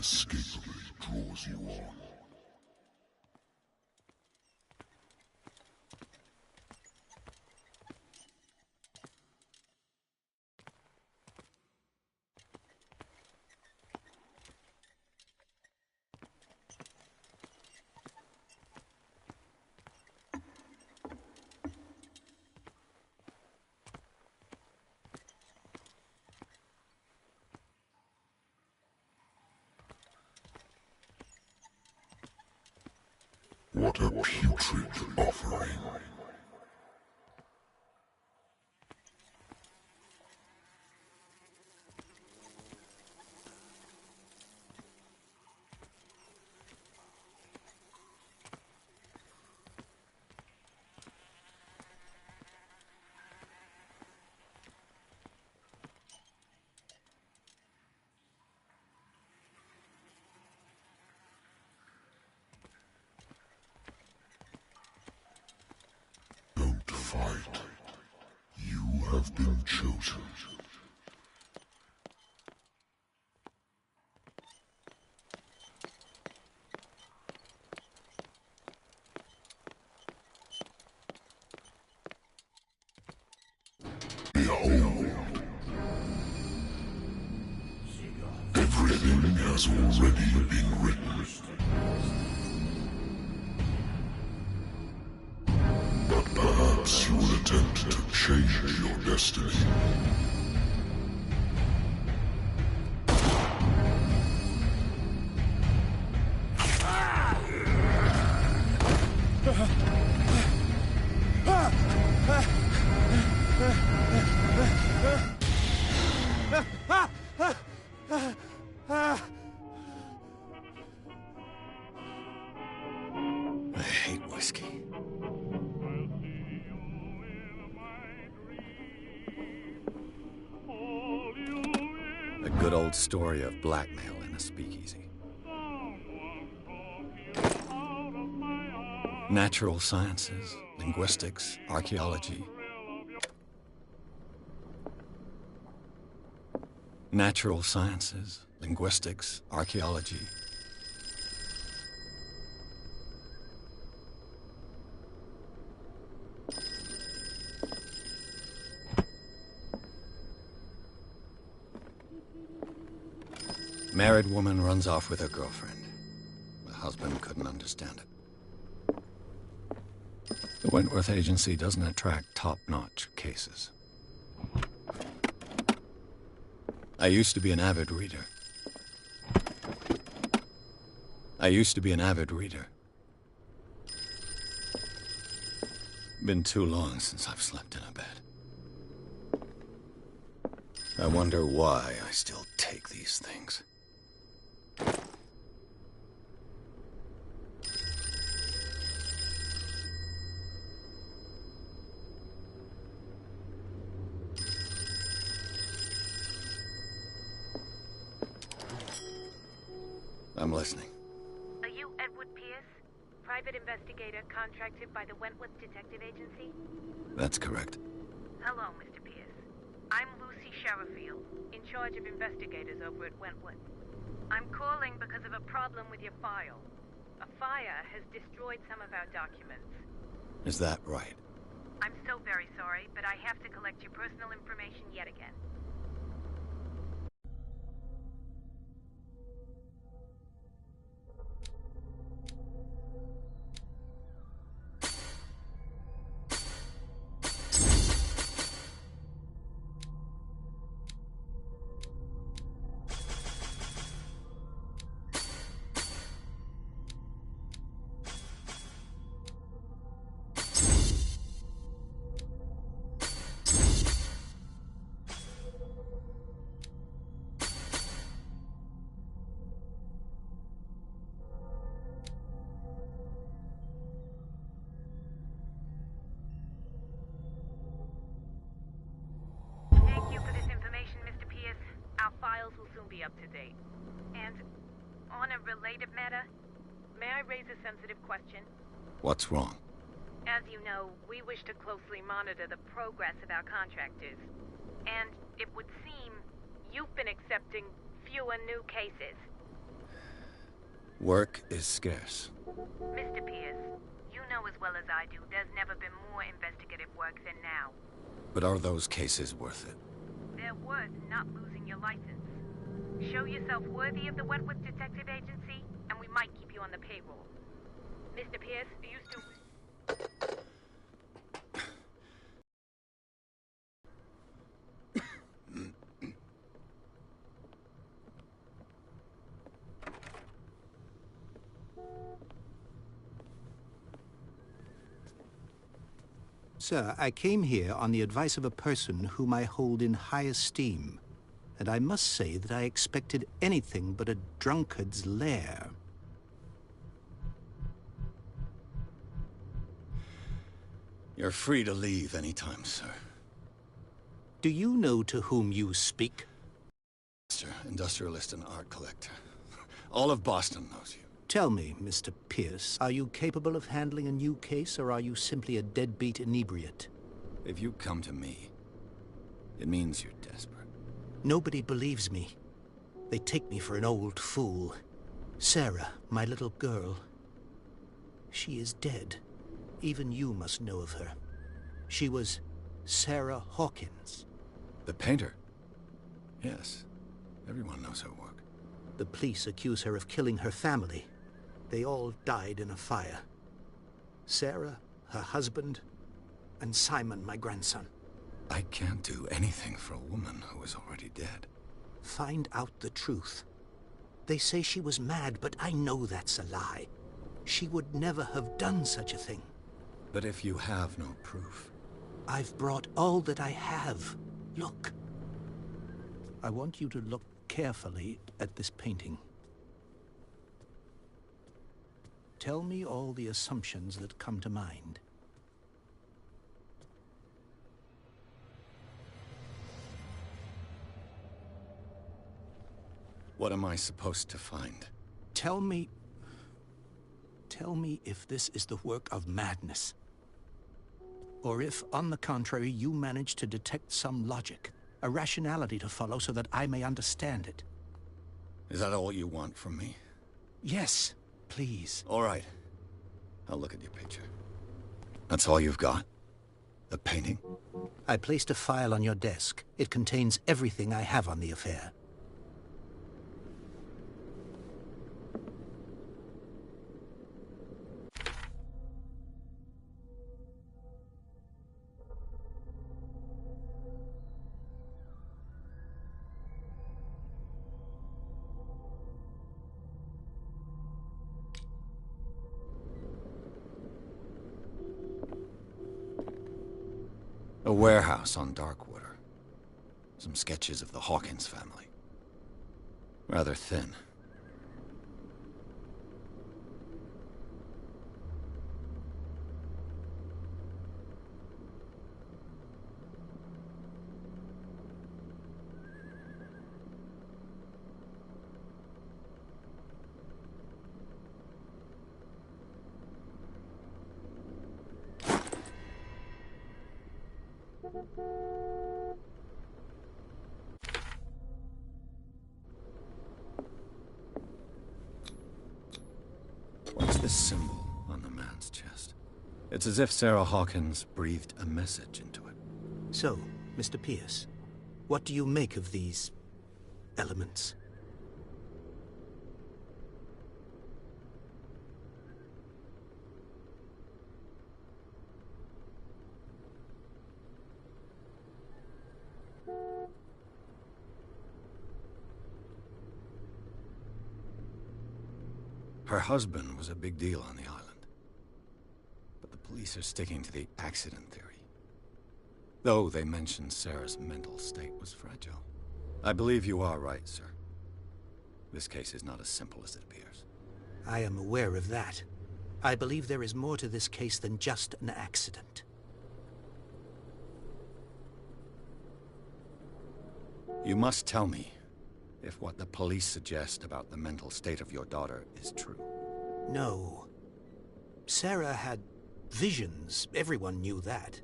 inescapably draws you on. What a putrid offering. Fight. You have been chosen. Behold. Everything has already been written. But perhaps you will attempt to change your destiny. I hate whiskey. A good old story of blackmail in a speakeasy. Natural sciences, linguistics, archaeology. Natural sciences, linguistics, archaeology. Married woman runs off with her girlfriend. The husband couldn't understand it. The Wentworth Agency doesn't attract top-notch cases. I used to be an avid reader. Been too long since I've slept in a bed. I wonder why I still take these things. I'm listening. Are you Edward Pierce, private investigator contracted by the Wentworth Detective Agency? That's correct. Hello, Mr. Pierce. I'm Lucy Sherifield, in charge of investigators over at Wentworth. I'm calling because of a problem with your file. A fire has destroyed some of our documents. Is that right? I'm so very sorry, but I have to collect your personal information yet again. Thank you for this information, Mr. Pierce. Our files will soon be up to date. And on a related matter, may I raise a sensitive question? What's wrong? As you know, we wish to closely monitor the progress of our contractors. And it would seem you've been accepting fewer new cases. Work is scarce. Mr. Pierce, you know as well as I do there's never been more investigative work than now. But are those cases worth it? They're worth not losing your license. Show yourself worthy of the Wentworth Detective Agency, and we might keep you on the payroll. Mr. Pierce, are you still... Sir, I came here on the advice of a person whom I hold in high esteem, and I must say that I expected anything but a drunkard's lair. You're free to leave anytime, sir. Do you know to whom you speak? Sir, industrialist and art collector. All of Boston knows you. Tell me, Mr. Pierce, are you capable of handling a new case, or are you simply a deadbeat inebriate? If you come to me, it means you're desperate. Nobody believes me. They take me for an old fool. Sarah, my little girl, she is dead. Even you must know of her. She was Sarah Hawkins. The painter? Yes. Everyone knows her work. The police accuse her of killing her family. They all died in a fire. Sarah, her husband, and Simon, my grandson. I can't do anything for a woman who is already dead. Find out the truth. They say she was mad, but I know that's a lie. She would never have done such a thing. But if you have no proof... I've brought all that I have. Look. I want you to look carefully at this painting. Tell me all the assumptions that come to mind. What am I supposed to find? Tell me if this is the work of madness. Or if, on the contrary, you manage to detect some logic, a rationality to follow so that I may understand it. Is that all you want from me? Yes, please. All right. I'll look at your picture. That's all you've got? The painting? I placed a file on your desk. It contains everything I have on the affair. A warehouse on Darkwater. Some sketches of the Hawkins family. Rather thin. What's this symbol on the man's chest? It's as if Sarah Hawkins breathed a message into it. So, Mr. Pierce, what do you make of these elements? Her husband was a big deal on the island. But the police are sticking to the accident theory. Though they mentioned Sarah's mental state was fragile. I believe you are right, sir. This case is not as simple as it appears. I am aware of that. I believe there is more to this case than just an accident. You must tell me if what the police suggest about the mental state of your daughter is true. No. Sarah had visions. Everyone knew that.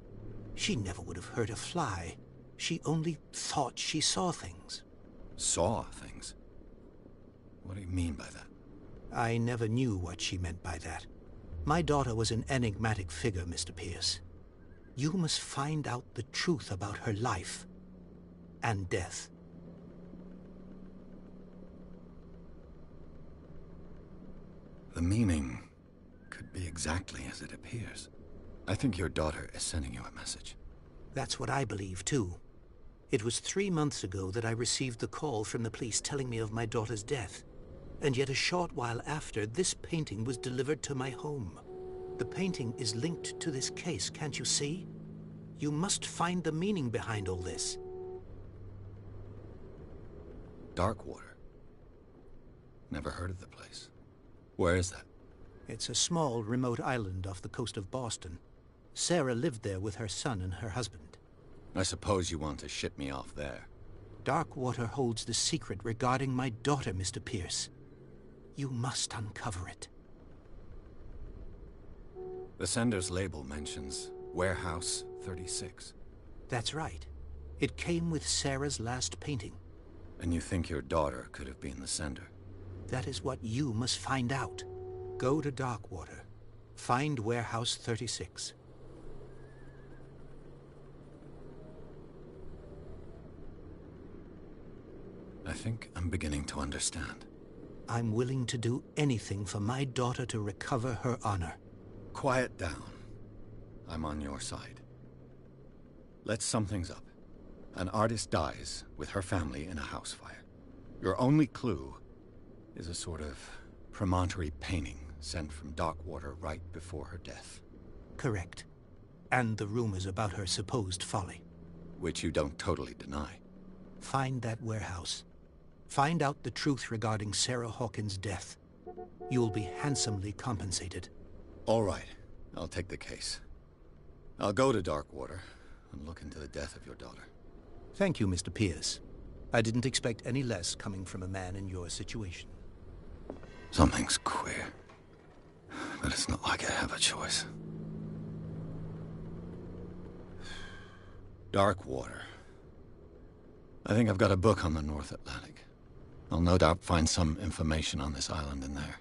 She never would have hurt a fly. She only thought she saw things. Saw things? What do you mean by that? I never knew what she meant by that. My daughter was an enigmatic figure, Mr. Pierce. You must find out the truth about her life and death. The meaning could be exactly as it appears. I think your daughter is sending you a message. That's what I believe, too. It was 3 months ago that I received the call from the police telling me of my daughter's death. And yet a short while after, this painting was delivered to my home. The painting is linked to this case, can't you see? You must find the meaning behind all this. Darkwater. Never heard of the place. Where is that? It's a small, remote island off the coast of Boston. Sarah lived there with her son and her husband. I suppose you want to ship me off there. Darkwater holds the secret regarding my daughter, Mr. Pierce. You must uncover it. The sender's label mentions Warehouse 36. That's right. It came with Sarah's last painting. And you think your daughter could have been the sender? That is what you must find out. Go to Darkwater. Find Warehouse 36. think I'm beginning to understand. I'm willing to do anything for my daughter to recover her honor. Quiet down. I'm on your side. Let's sum things up. An artist dies with her family in a house fire. Your only clue is a sort of promontory painting sent from Darkwater right before her death. Correct. And the rumors about her supposed folly. Which you don't totally deny. Find that warehouse. Find out the truth regarding Sarah Hawkins' death. You'll be handsomely compensated. All right. I'll take the case. I'll go to Darkwater and look into the death of your daughter. Thank you, Mr. Pierce. I didn't expect any less coming from a man in your situation. Something's queer. But it's not like I have a choice. Darkwater. I think I've got a book on the North Atlantic. I'll no doubt find some information on this island in there.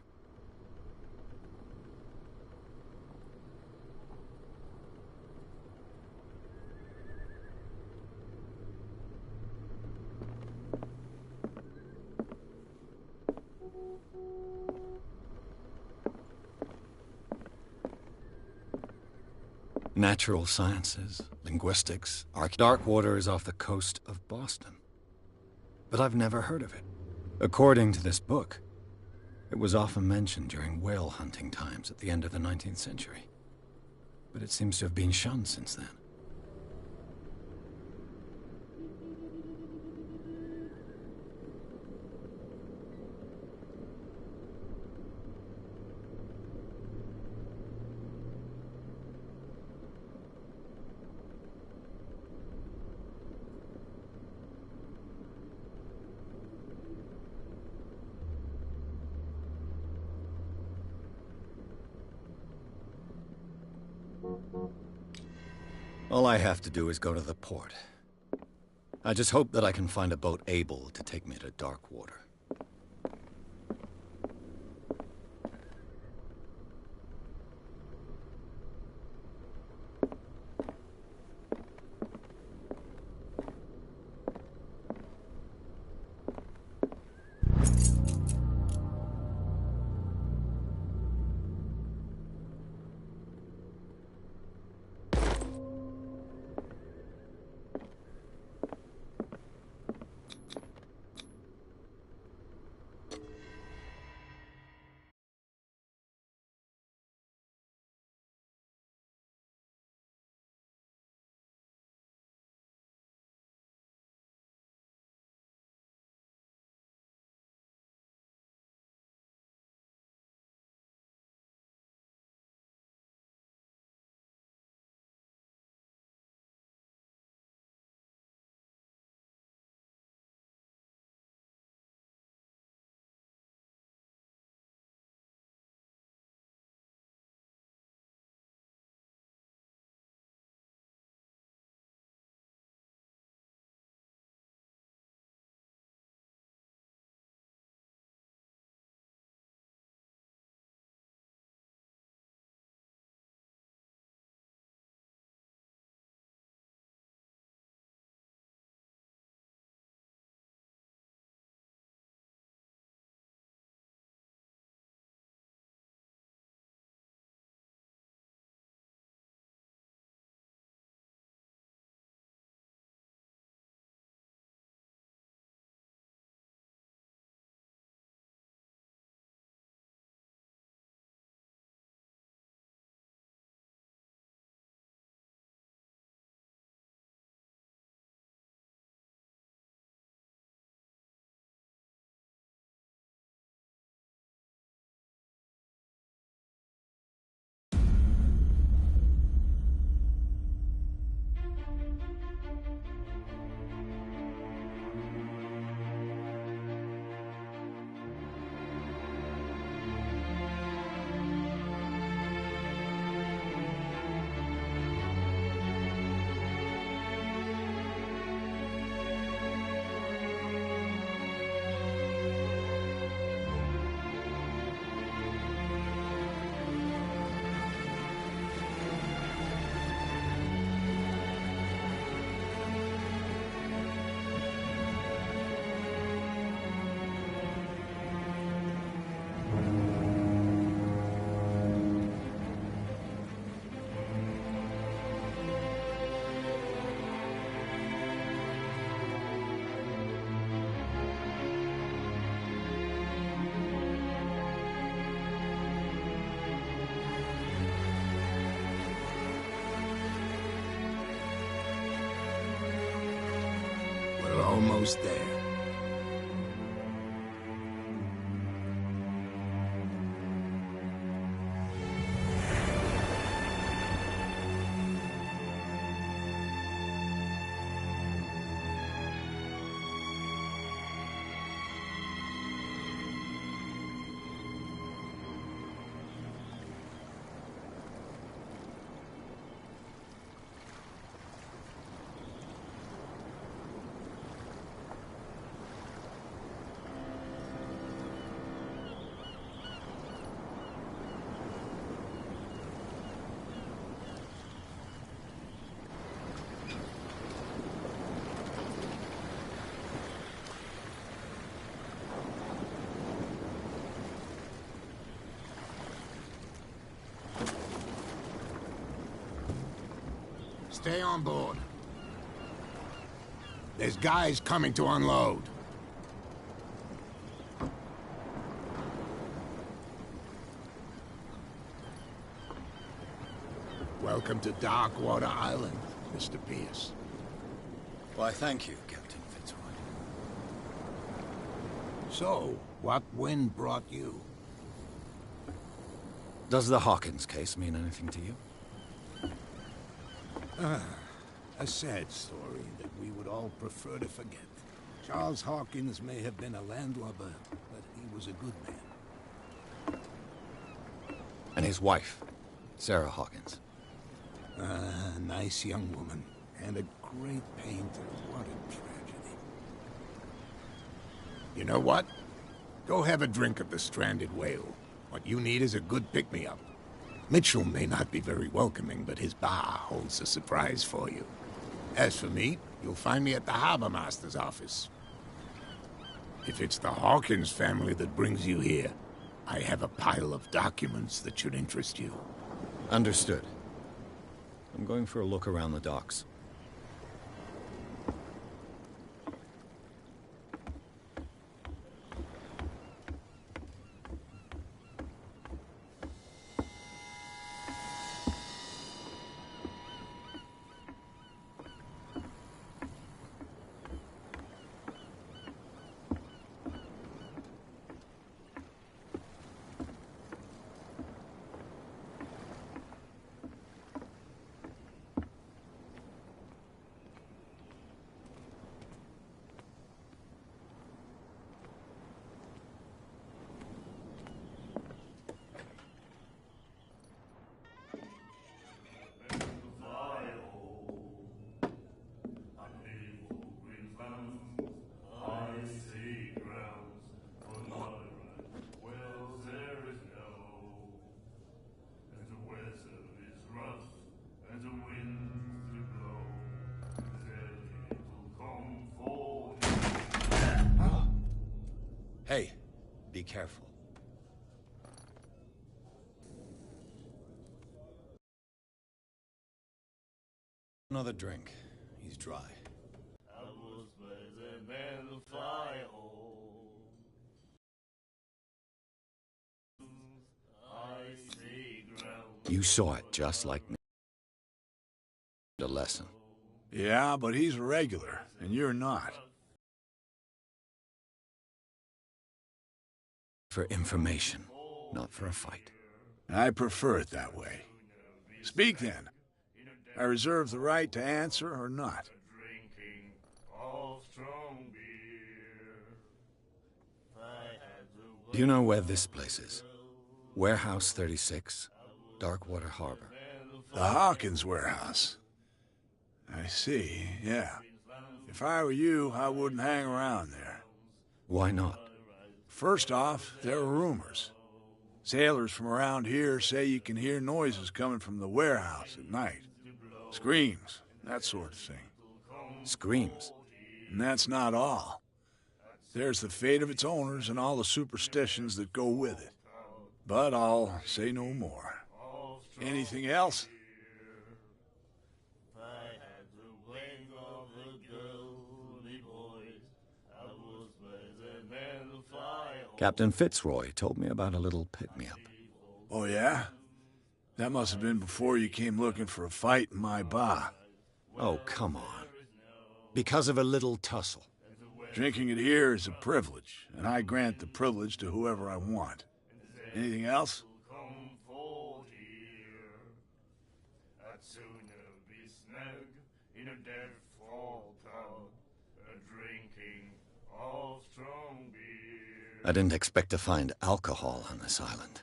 Natural sciences, linguistics, Darkwater is off the coast of Boston. But I've never heard of it. According to this book, it was often mentioned during whale hunting times at the end of the 19th century. But it seems to have been shunned since then. All I have to do is go to the port. I just hope that I can find a boat able to take me to Darkwater. almost there. Stay on board. There's guys coming to unload. Welcome to Darkwater Island, Mr. Pierce. Why, thank you, Captain Fitzroy. So, what wind brought you? Does the Hawkins case mean anything to you? A sad story that we would all prefer to forget. Charles Hawkins may have been a landlubber, but he was a good man. And his wife, Sarah Hawkins. A nice young woman, and a great painter. What a tragedy. You know what? Go have a drink of the stranded whale. What you need is a good pick-me-up. Mitchell may not be very welcoming, but his bar holds a surprise for you. As for me, you'll find me at the Harbor Master's office. If it's the Hawkins family that brings you here, I have a pile of documents that should interest you. Understood. I'm going for a look around the docks. Hey, be careful. Another drink. He's dry. You saw it just like me. A lesson. Yeah, but he's a regular, and you're not. For information, not for a fight. I prefer it that way. Speak then. I reserve the right to answer or not. Do you know where this place is? Warehouse 36, Darkwater Harbor. The Hawkins warehouse. I see, yeah. If I were you, I wouldn't hang around there. Why not? First off, there are rumors. Sailors from around here say you can hear noises coming from the warehouse at night. Screams, that sort of thing. Screams? And that's not all. There's the fate of its owners and all the superstitions that go with it. But I'll say no more. Anything else? Captain Fitzroy told me about a little pick-me-up. Oh, yeah? That must have been before you came looking for a fight in my bar. Oh, come on. Because of a little tussle. Drinking it here is a privilege, and I grant the privilege to whoever I want. Anything else? I didn't expect to find alcohol on this island.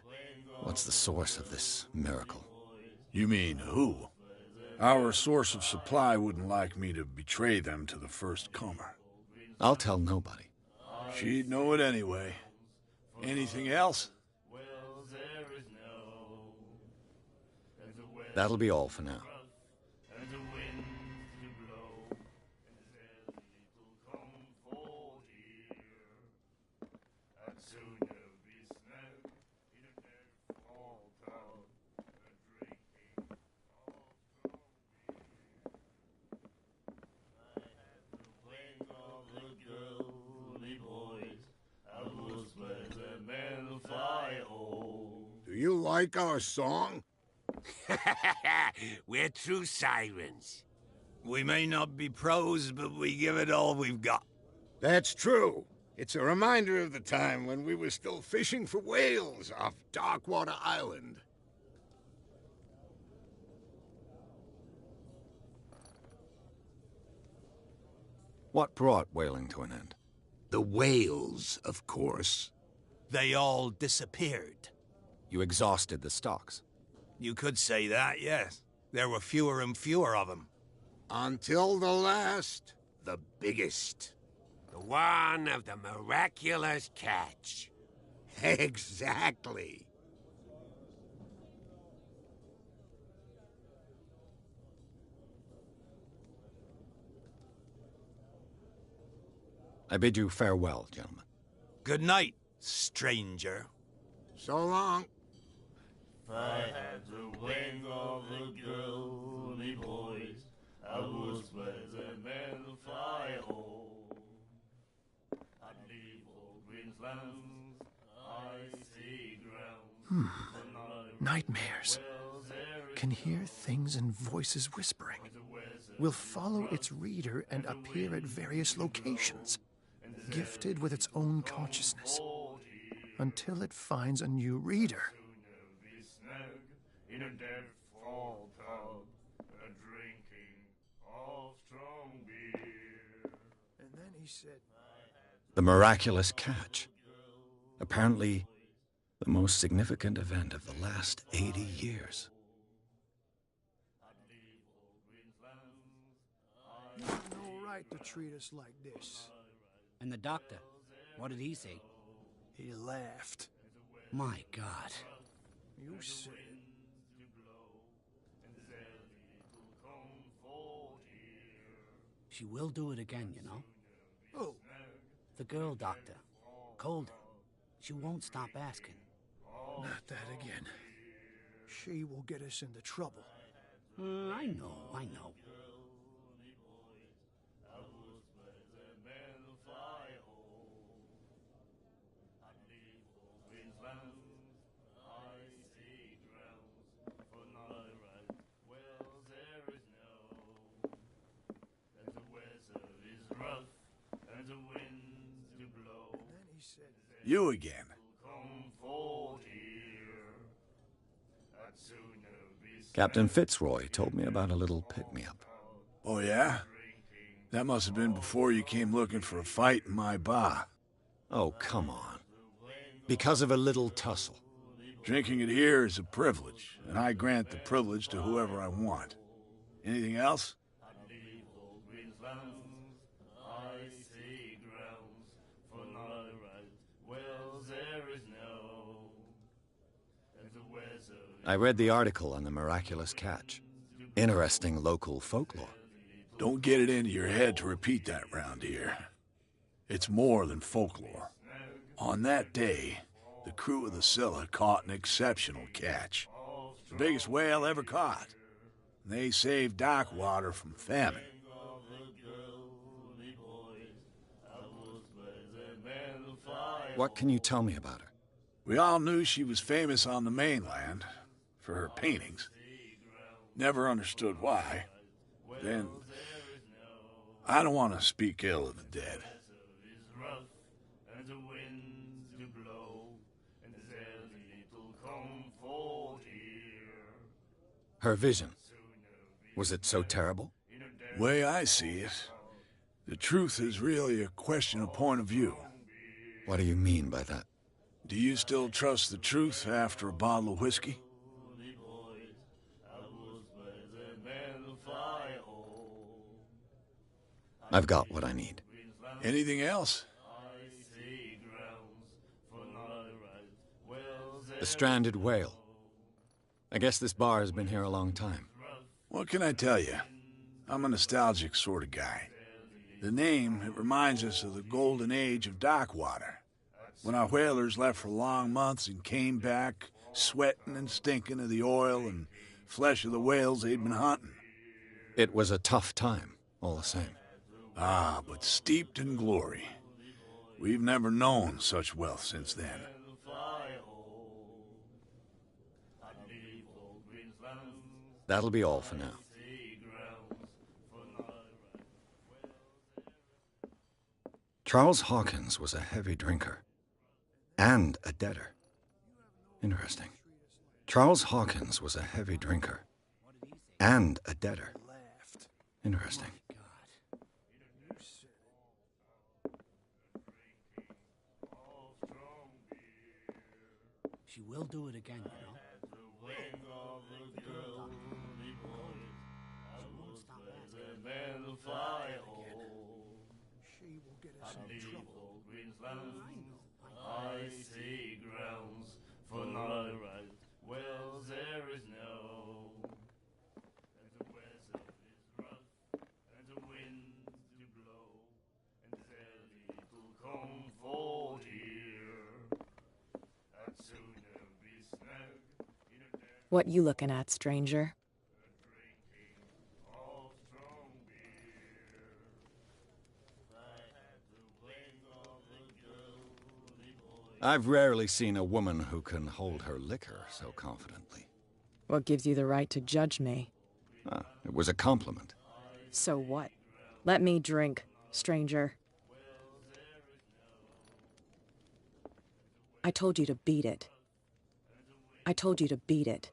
What's the source of this miracle? You mean who? Our source of supply wouldn't like me to betray them to the first comer. I'll tell nobody. She'd know it anyway. Anything else? That'll be all for now. Do you like our song? We're true sirens. We may not be pros, but we give it all we've got. That's true. It's a reminder of the time when we were still fishing for whales off Darkwater Island. What brought whaling to an end? The whales, of course. They all disappeared. You exhausted the stocks. You could say that, yes. There were fewer and fewer of them. Until the last, the biggest. The one of the miraculous catch. Exactly. I bid you farewell, gentlemen. Good night, stranger. So long. If I had the wing of the girly boys, I would spread them and fly home. I'd leave old Queensland's icy grounds. Nightmares. Can hear things and voices whispering. Will follow its reader and appear at various locations, gifted with its own consciousness, until it finds a new reader. In a dead fall tub, drinking of strong beer. And then he said, The miraculous catch. Apparently, the most significant event of the last 80 years. "You have no right to treat us like this." And the doctor, what did he say? He laughed. My God. You said it. She will do it again, you know. Oh, The girl doctor. Colder. She won't stop asking. not that again. She will get us into trouble. I know. You again. Captain Fitzroy told me about a little pick-me-up. Oh, yeah? That must have been before you came looking for a fight in my bar. Oh, come on. Because of a little tussle. Drinking it here is a privilege, and I grant the privilege to whoever I want. Anything else? I read the article on the miraculous catch. Interesting local folklore. Don't get it into your head to repeat that round here. It's more than folklore. On that day, the crew of the Scylla caught an exceptional catch. The biggest whale ever caught. They saved Darkwater from famine. What can you tell me about her? We all knew she was famous on the mainland for her paintings. Never understood why. Then, I don't want to speak ill of the dead. Her vision. Was it so terrible? Way I see it, the truth is really a question of point of view. What do you mean by that? Do you still trust the truth after a bottle of whiskey? I've got what I need. Anything else? The stranded whale. I guess this bar has been here a long time. What can I tell you? I'm a nostalgic sort of guy. The name, it reminds us of the golden age of dock water. When our whalers left for long months and came back, sweating and stinking of the oil and flesh of the whales they'd been hunting. It was a tough time, all the same. Ah, but steeped in glory. We've never known such wealth since then. That'll be all for now. Charles Hawkins was a heavy drinker. And a debtor. Interesting. Charles Hawkins was a heavy drinker. And a debtor. Interesting. She will do it again, you know. She will get us in trouble. Icy grounds for no right. Wells there is no. And the weather is rough, and the winds do blow, and there's little comfort here. I'd sooner be snug in a den. What you looking at, stranger? Drinking of strong beer. I had the wing of the girly boy. I've rarely seen a woman who can hold her liquor so confidently. What gives you the right to judge me? Ah, it was a compliment. So what? Let me drink, stranger. I told you to beat it. I told you to beat it.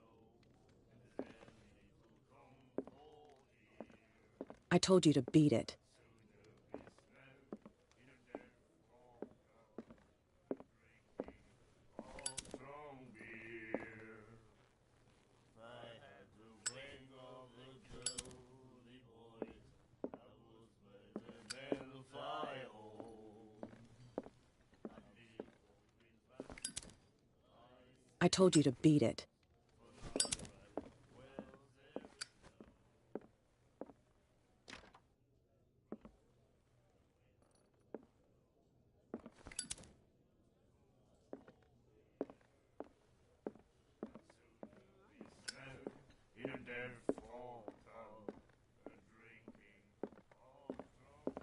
I told you to beat it. Strong beer. I had the wing of the girly boys. I was better than the fire hole. I told you to beat it. In a dead fall tub, drinking all strong.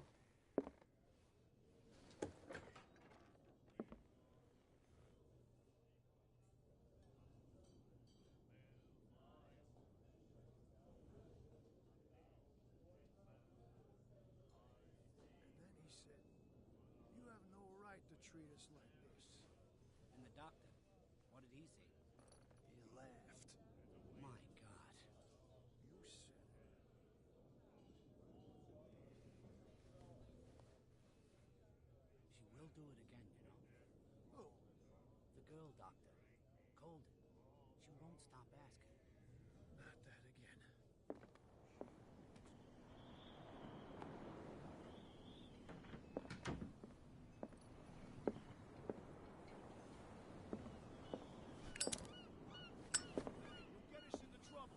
And then he said, "You have no right to treat us like this." And the doctor, what did he say? He laughed. My God. You said it. She will do it again, you know. Oh, The girl doctor, Colden. She won't stop asking. not that again. You'll get us into trouble.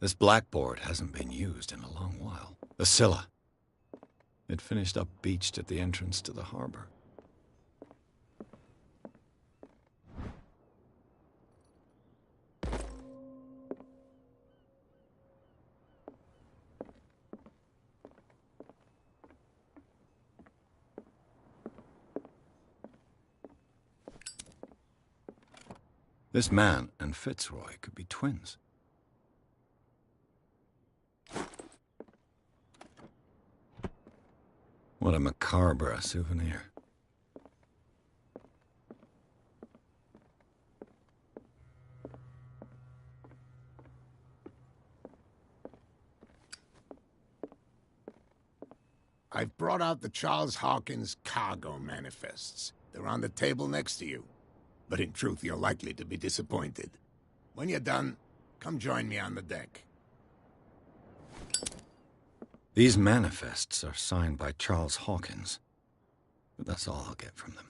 This blackboard hasn't been used in a long while. The Scylla. It finished up beached at the entrance to the harbor. This man and Fitzroy could be twins. What a macabre souvenir. I've brought out the Charles Hawkins cargo manifests. They're on the table next to you. But in truth, you're likely to be disappointed. When you're done, come join me on the deck. These manifests are signed by Charles Hawkins, but that's all I'll get from them.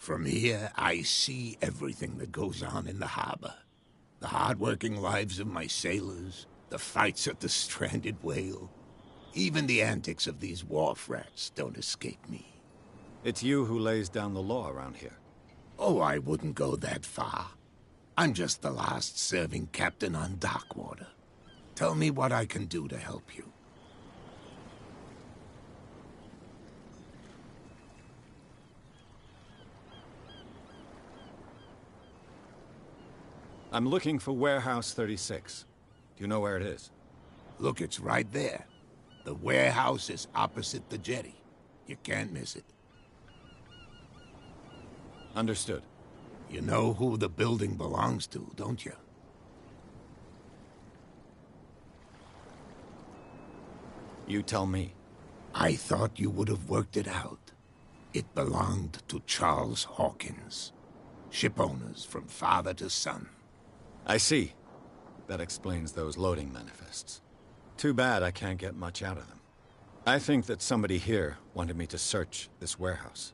From here, I see everything that goes on in the harbor. The hard-working lives of my sailors, the fights at the stranded whale. Even the antics of these wharf rats don't escape me. It's you who lays down the law around here. Oh, I wouldn't go that far. I'm just the last serving captain on Darkwater. Tell me what I can do to help you. I'm looking for Warehouse 36. Do you know where it is? Look, it's right there. The warehouse is opposite the jetty. You can't miss it. Understood. You know who the building belongs to, don't you? You tell me. I thought you would have worked it out. It belonged to Charles Hawkins. Ship owners from father to son. I see. That explains those loading manifests. Too bad I can't get much out of them. I think that somebody here wanted me to search this warehouse.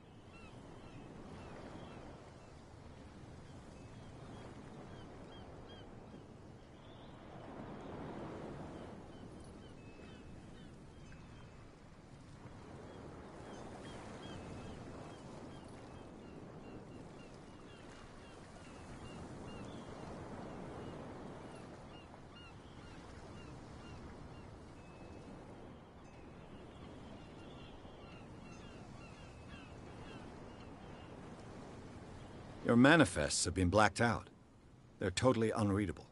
Your manifests have been blacked out. They're totally unreadable.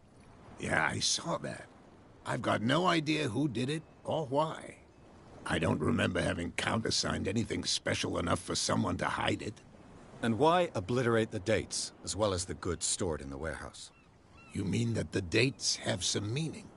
Yeah, I saw that. I've got no idea who did it or why. I don't remember having countersigned anything special enough for someone to hide it. And why obliterate the dates, as well as the goods stored in the warehouse? You mean that the dates have some meaning?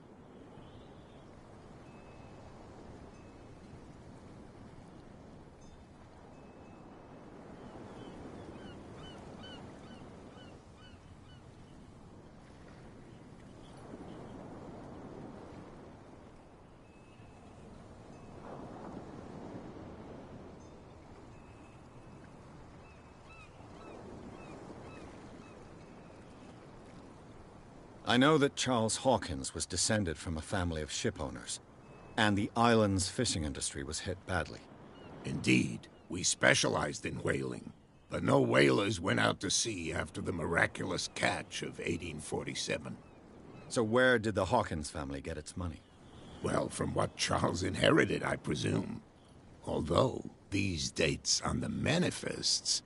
I know that Charles Hawkins was descended from a family of ship owners, and the island's fishing industry was hit badly. Indeed, we specialized in whaling, but no whalers went out to sea after the miraculous catch of 1847. So where did the Hawkins family get its money? Well, from what Charles inherited, I presume. Although, these dates on the manifests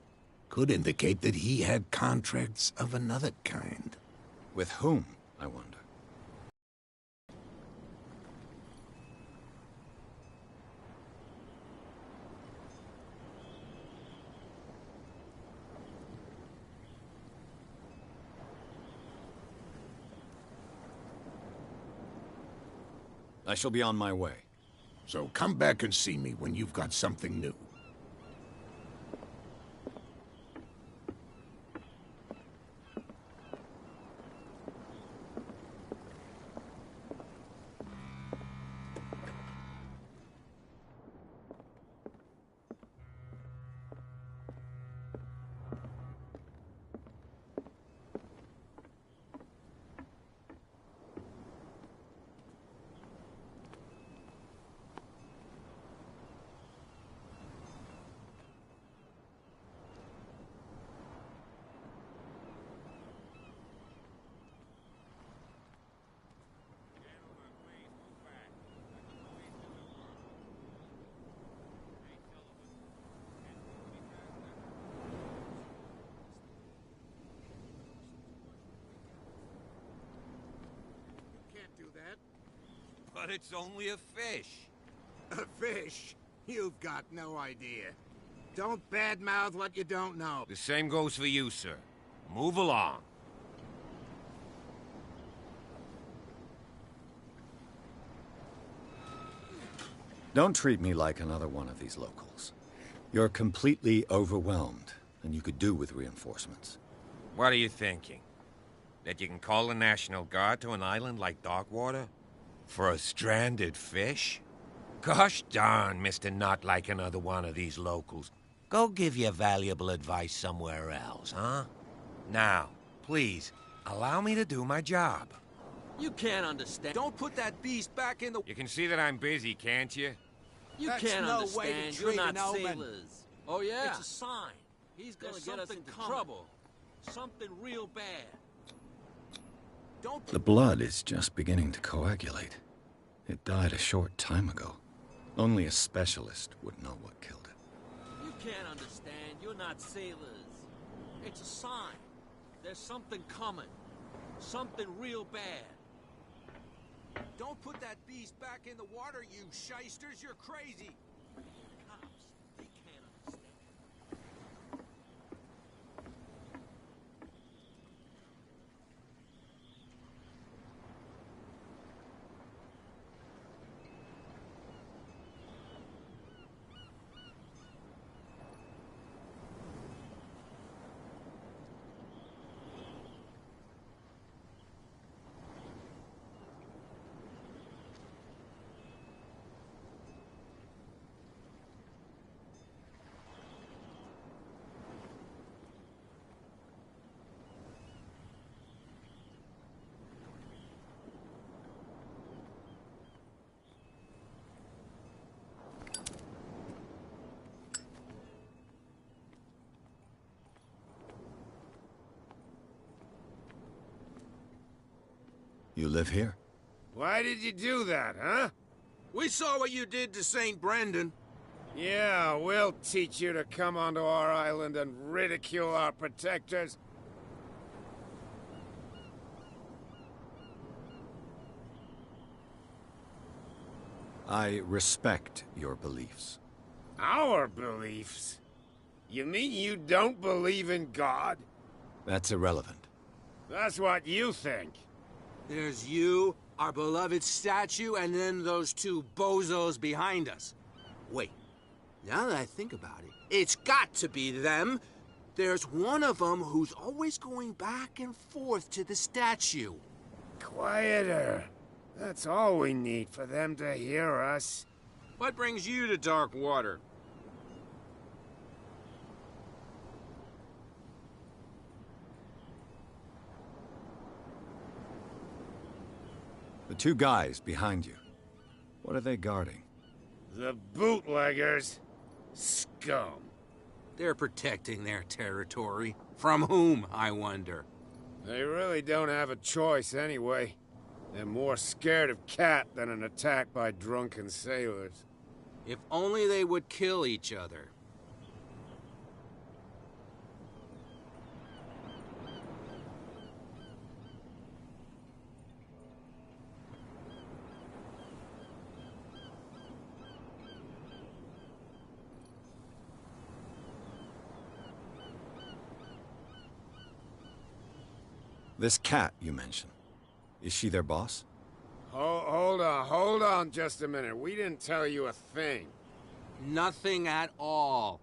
could indicate that he had contracts of another kind. With whom, I wonder? I shall be on my way. So come back and see me when you've got something new. But it's only a fish. A fish? You've got no idea. Don't badmouth what you don't know. The same goes for you, sir. Move along. Don't treat me like another one of these locals. You're completely overwhelmed, and you could do with reinforcements. What are you thinking? That you can call the National Guard to an island like Darkwater? For a stranded fish? Gosh darn, Mr. Not like another one of these locals. Go give your valuable advice somewhere else, huh? Now, please, allow me to do my job. You can't understand. Don't put that beast back in the... You can see that I'm busy, can't you? You That's can't no understand. way to You're treat not an omen. sailors. Oh, yeah? It's a sign. He's gonna There's get us something into coming. trouble. Something real bad. Don't... The blood is just beginning to coagulate. It died a short time ago. Only a specialist would know what killed it. You can't understand. You're not sailors. It's a sign. There's something coming. Something real bad. Don't put that beast back in the water, you shysters. You're crazy. Cops, they can't understand. You live here? Why did you do that, huh? We saw what you did to St. Brendan. Yeah, we'll teach you to come onto our island and ridicule our protectors. I respect your beliefs. Our beliefs? You mean you don't believe in God? That's irrelevant. That's what you think. There's you, our beloved statue, and then those two bozos behind us. Wait, now that I think about it, it's got to be them. There's one of them who's always going back and forth to the statue. Quieter. That's all we need for them to hear us. What brings you to Darkwater? The two guys behind you. What are they guarding? The bootleggers. Scum. They're protecting their territory. From whom, I wonder? They really don't have a choice anyway. They're more scared of Cat than an attack by drunken sailors. If only they would kill each other. This Cat you mentioned. Is she their boss? Hold on just a minute. We didn't tell you a thing. Nothing at all.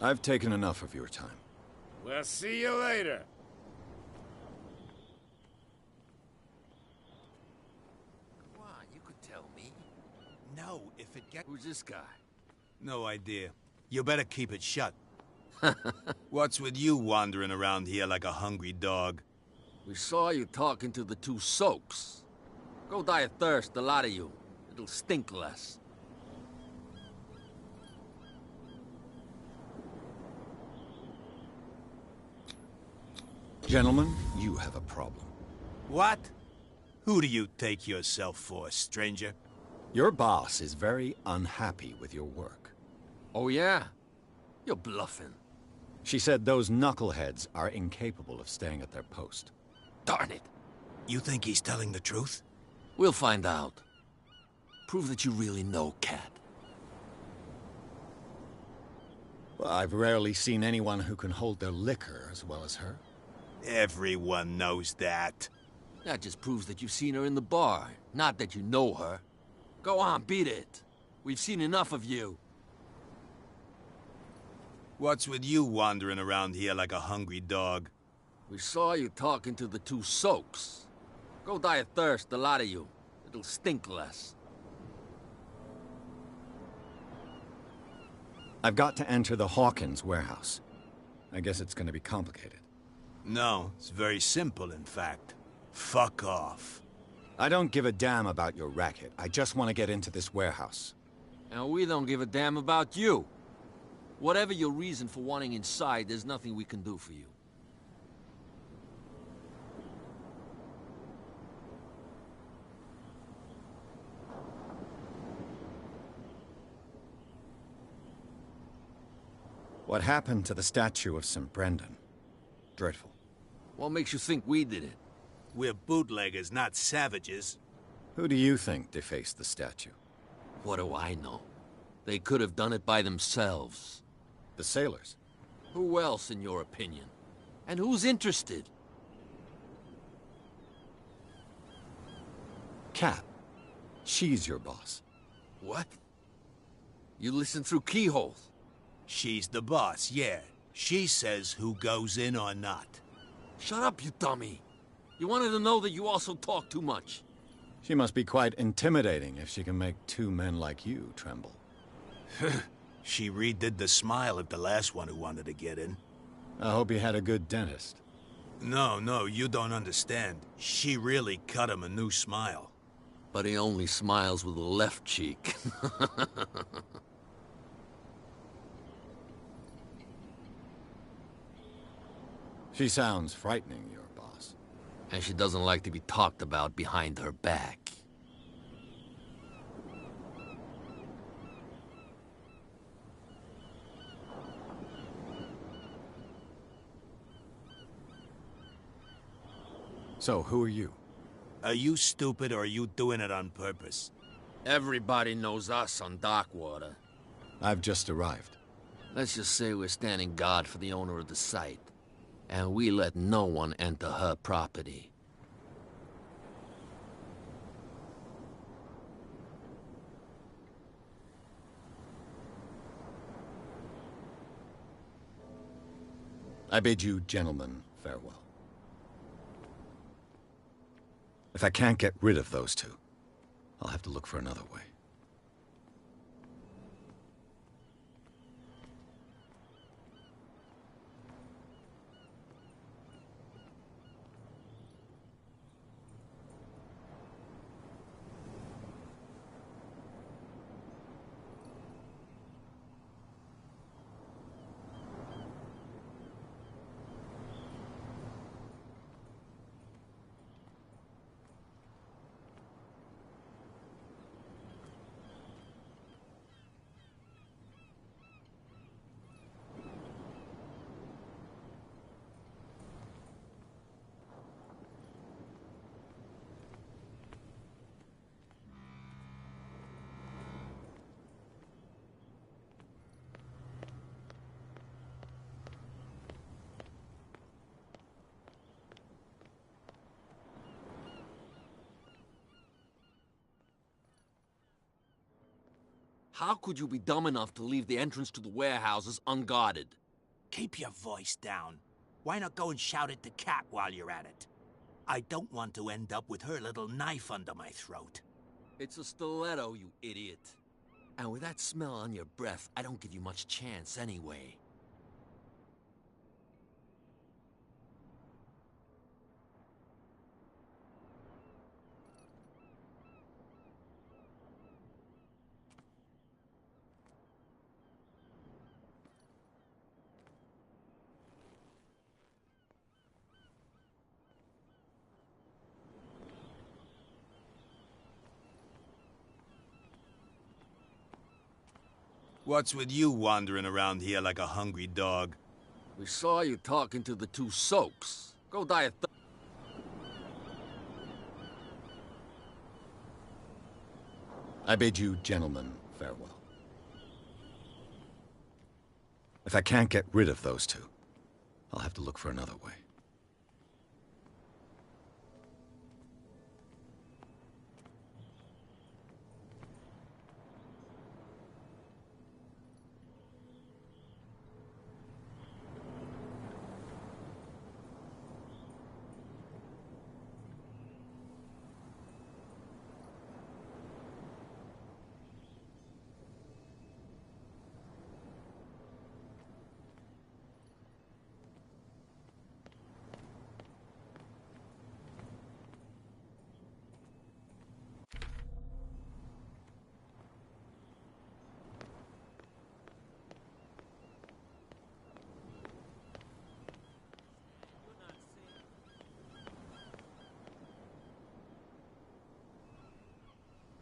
I've taken enough of your time. We'll see you later. Come on, you could tell me. No, if it gets... Who's this guy? No idea. You better keep it shut. What's with you wandering around here like a hungry dog? We saw you talking to the two soaks. Go die of thirst, the lot of you. It'll stink less. Gentlemen, you have a problem. What? Who do you take yourself for, stranger? Your boss is very unhappy with your work. Oh, yeah? You're bluffing. She said those knuckleheads are incapable of staying at their post. Darn it. You think he's telling the truth? We'll find out. Prove that you really know Cat. Well, I've rarely seen anyone who can hold their liquor as well as her. Everyone knows that. That just proves that you've seen her in the bar, not that you know her. Go on, beat it. We've seen enough of you. What's with you wandering around here like a hungry dog? We saw you talking to the two soaks. Go die of thirst, the lot of you. It'll stink less. I've got to enter the Hawkins warehouse. I guess it's going to be complicated. No, it's very simple, in fact. Fuck off. I don't give a damn about your racket. I just want to get into this warehouse. And we don't give a damn about you. Whatever your reason for wanting inside, there's nothing we can do for you. What happened to the statue of St. Brendan? Dreadful. What makes you think we did it? We're bootleggers, not savages. Who do you think defaced the statue? What do I know? They could have done it by themselves. The sailors? Who else, in your opinion? And who's interested? Cat. She's your boss. What? You listen through keyholes? She's the boss, yeah. She says who goes in or not. Shut up, you dummy. You wanted to know that you also talk too much. She must be quite intimidating if she can make two men like you tremble. She redid the smile at the last one who wanted to get in. I hope he had a good dentist. No, you don't understand. She really cut him a new smile. But he only smiles with the left cheek. She sounds frightening, your boss. And she doesn't like to be talked about behind her back. So, who are you? Are you stupid or are you doing it on purpose? Everybody knows us on Darkwater. I've just arrived. Let's just say we're standing guard for the owner of the site. And we let no one enter her property. I bid you gentlemen farewell. If I can't get rid of those two, I'll have to look for another way. How could you be dumb enough to leave the entrance to the warehouses unguarded? Keep your voice down. Why not go and shout at the cat while you're at it? I don't want to end up with her little knife under my throat. It's a stiletto, you idiot. And with that smell on your breath, I don't give you much chance anyway. What's with you wandering around here like a hungry dog? We saw you talking to the two soaks. Go die a I bid you gentlemen farewell. If I can't get rid of those two, I'll have to look for another way.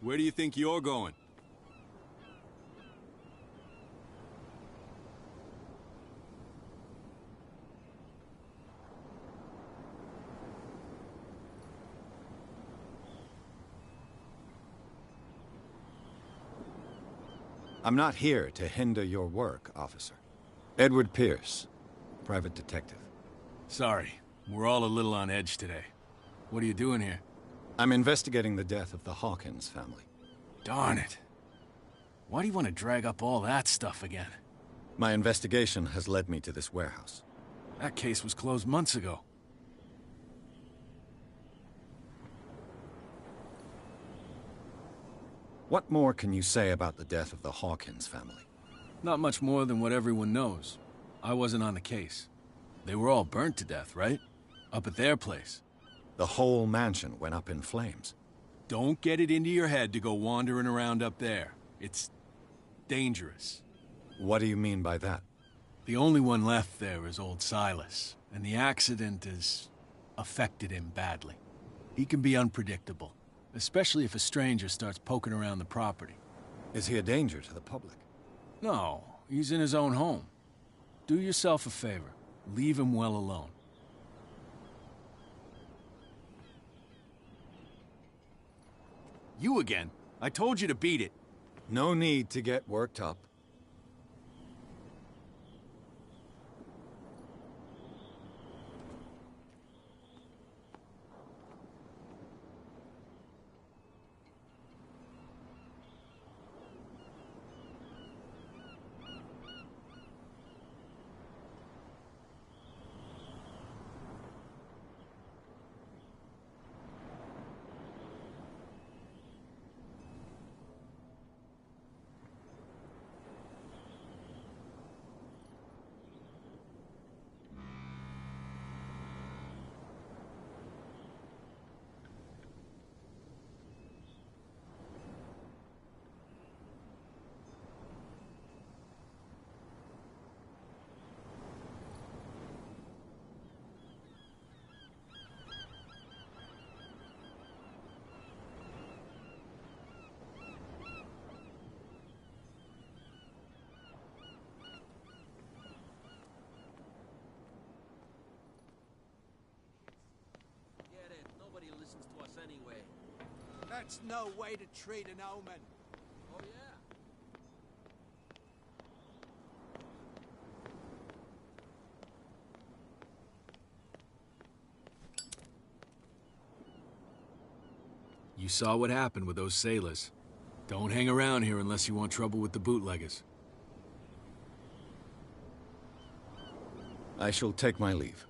Where do you think you're going? I'm not here to hinder your work, officer. Edward Pierce, private detective. Sorry, we're all a little on edge today. What are you doing here? I'm investigating the death of the Hawkins family. Darn it. Why do you want to drag up all that stuff again? My investigation has led me to this warehouse. That case was closed months ago. What more can you say about the death of the Hawkins family? Not much more than what everyone knows. I wasn't on the case. They were all burnt to death, right? Up at their place. The whole mansion went up in flames. Don't get it into your head to go wandering around up there. It's dangerous. What do you mean by that? The only one left there is old Silas, and the accident has affected him badly. He can be unpredictable, especially if a stranger starts poking around the property. Is he a danger to the public? No, he's in his own home. Do yourself a favor. Leave him well alone. You again. I told you to beat it. No need to get worked up. That's no way to treat an omen. Oh, yeah. You saw what happened with those sailors. Don't hang around here unless you want trouble with the bootleggers. I shall take my leave.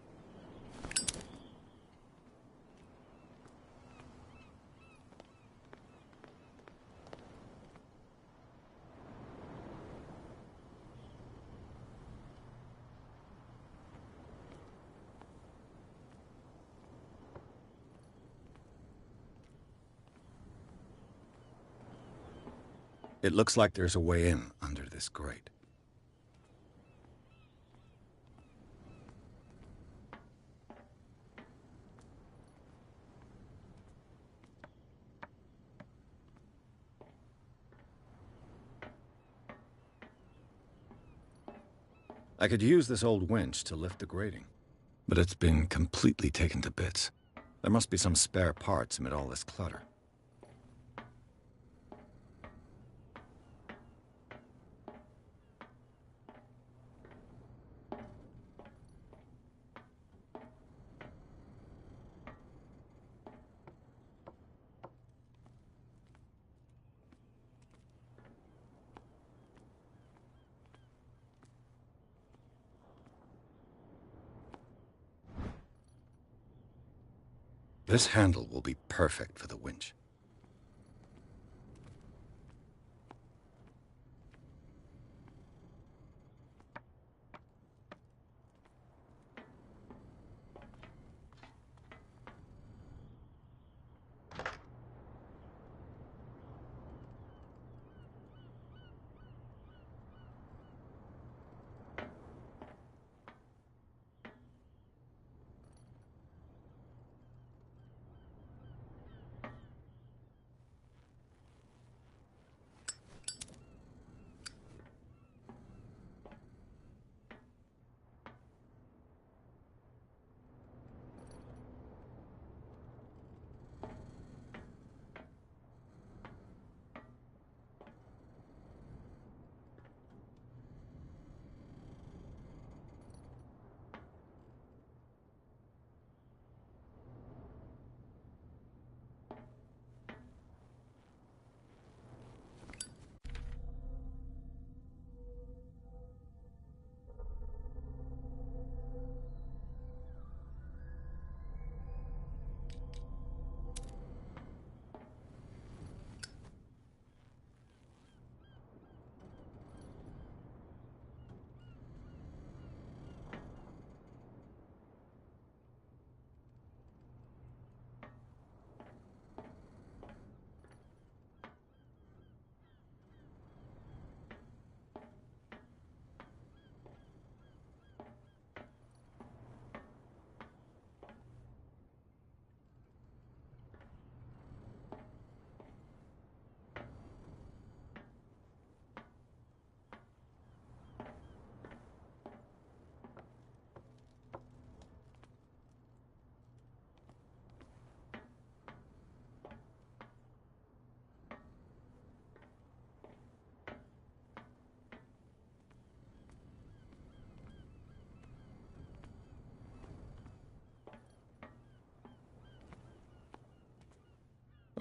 It looks like there's a way in under this grate. I could use this old winch to lift the grating, but it's been completely taken to bits. There must be some spare parts amid all this clutter. This handle will be perfect for the winch.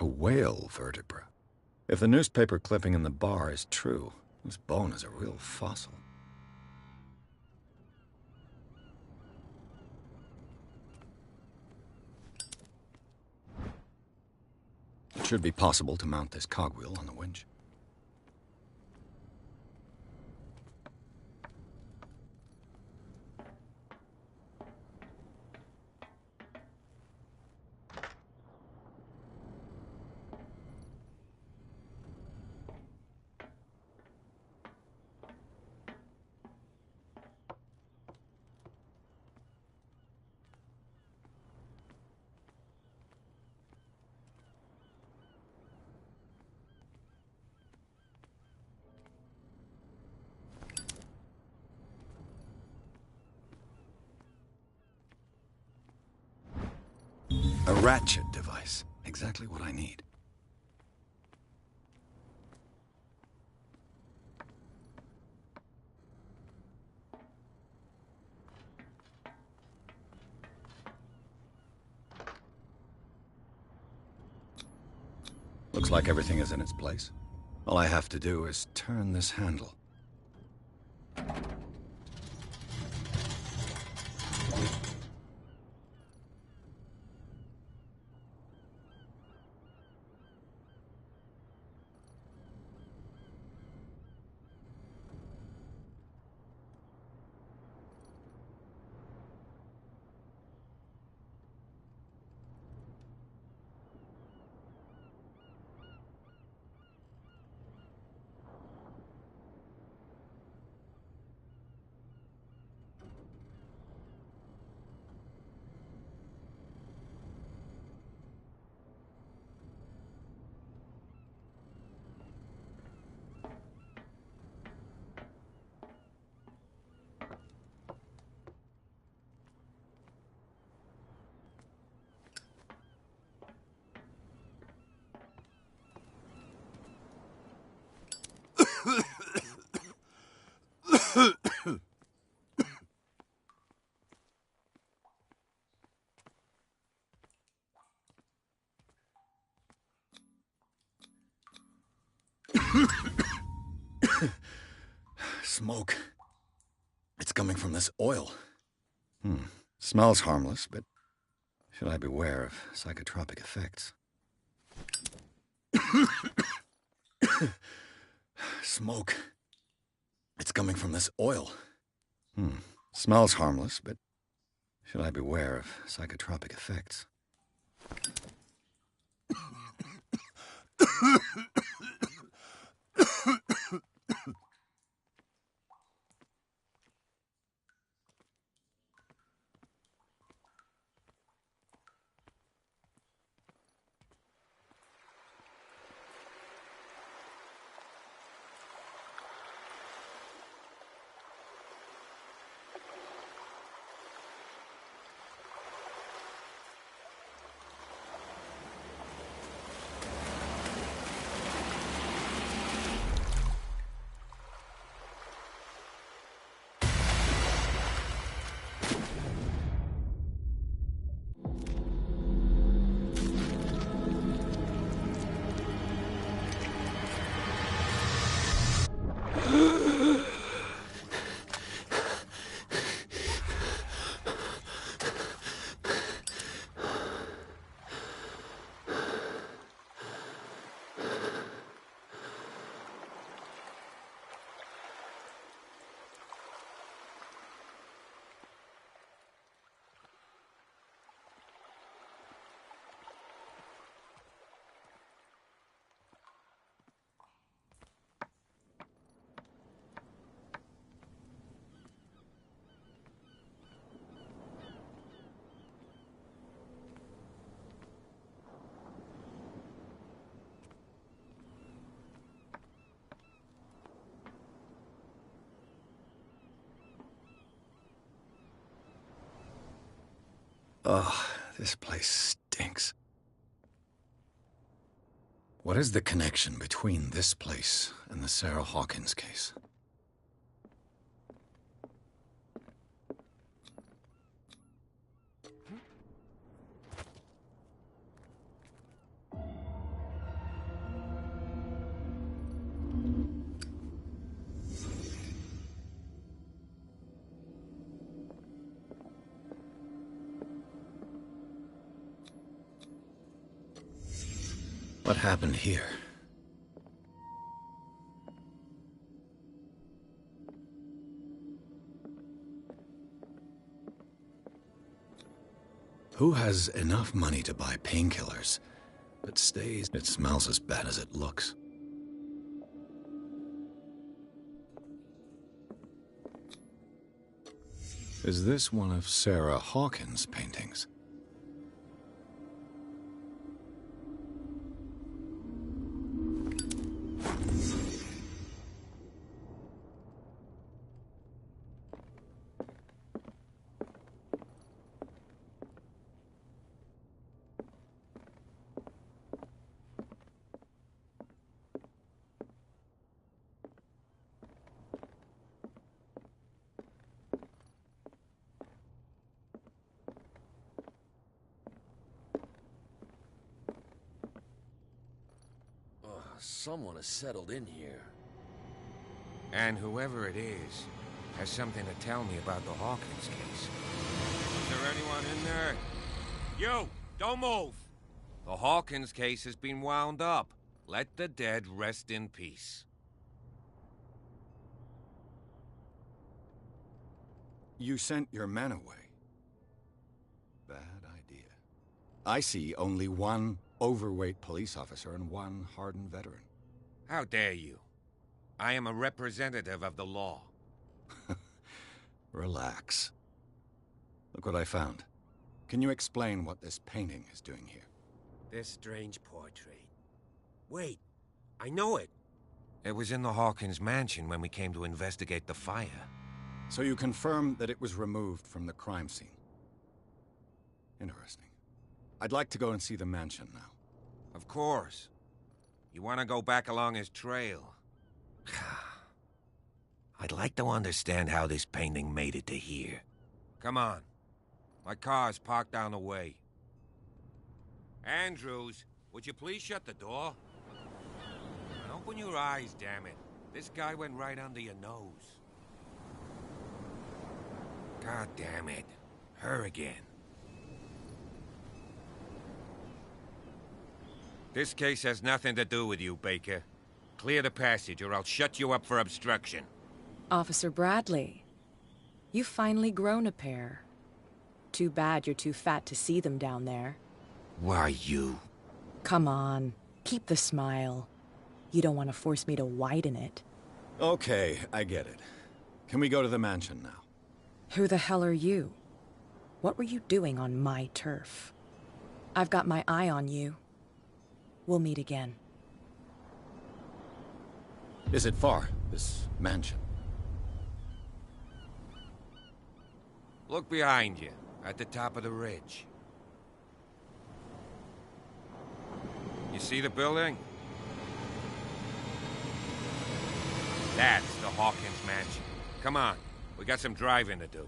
A whale vertebra. If the newspaper clipping in the bar is true, this bone is a real fossil. It should be possible to mount this cogwheel on the winch. A ratchet device. Exactly what I need. Looks like everything is in its place. All I have to do is turn this handle. Smoke. It's coming from this oil. Smells harmless, but should I beware of psychotropic effects? Smoke. It's coming from this oil. Smells harmless, but should I beware of psychotropic effects? Ugh, this place stinks. What is the connection between this place and the Sarah Hawkins case? What happened here? Who has enough money to buy painkillers, but stays? It smells as bad as it looks. Is this one of Sarah Hawkins' paintings? Someone has settled in here. And whoever it is has something to tell me about the Hawkins case. Is there anyone in there? You! Don't move! The Hawkins case has been wound up. Let the dead rest in peace. You sent your men away. Bad idea. I see only one overweight police officer and one hardened veteran. How dare you? I am a representative of the law. Relax. Look what I found. Can you explain what this painting is doing here? This strange portrait. Wait, I know it. It was in the Hawkins mansion when we came to investigate the fire. So you confirm that it was removed from the crime scene. Interesting. I'd like to go and see the mansion now. Of course. You want to go back along his trail? I'd like to understand how this painting made it to here. Come on. My car's parked down the way. Andrews, would you please shut the door? And open your eyes, damn it. This guy went right under your nose. God damn it. Her again. This case has nothing to do with you, Baker. Clear the passage or I'll shut you up for obstruction. Officer Bradley, you've finally grown a pair. Too bad you're too fat to see them down there. Why, you? Come on, keep the smile. You don't want to force me to widen it. Okay, I get it. Can we go to the mansion now? Who the hell are you? What were you doing on my turf? I've got my eye on you. We'll meet again. Is it far, this mansion? Look behind you, at the top of the ridge. You see the building? That's the Hawkins mansion. Come on, we got some driving to do.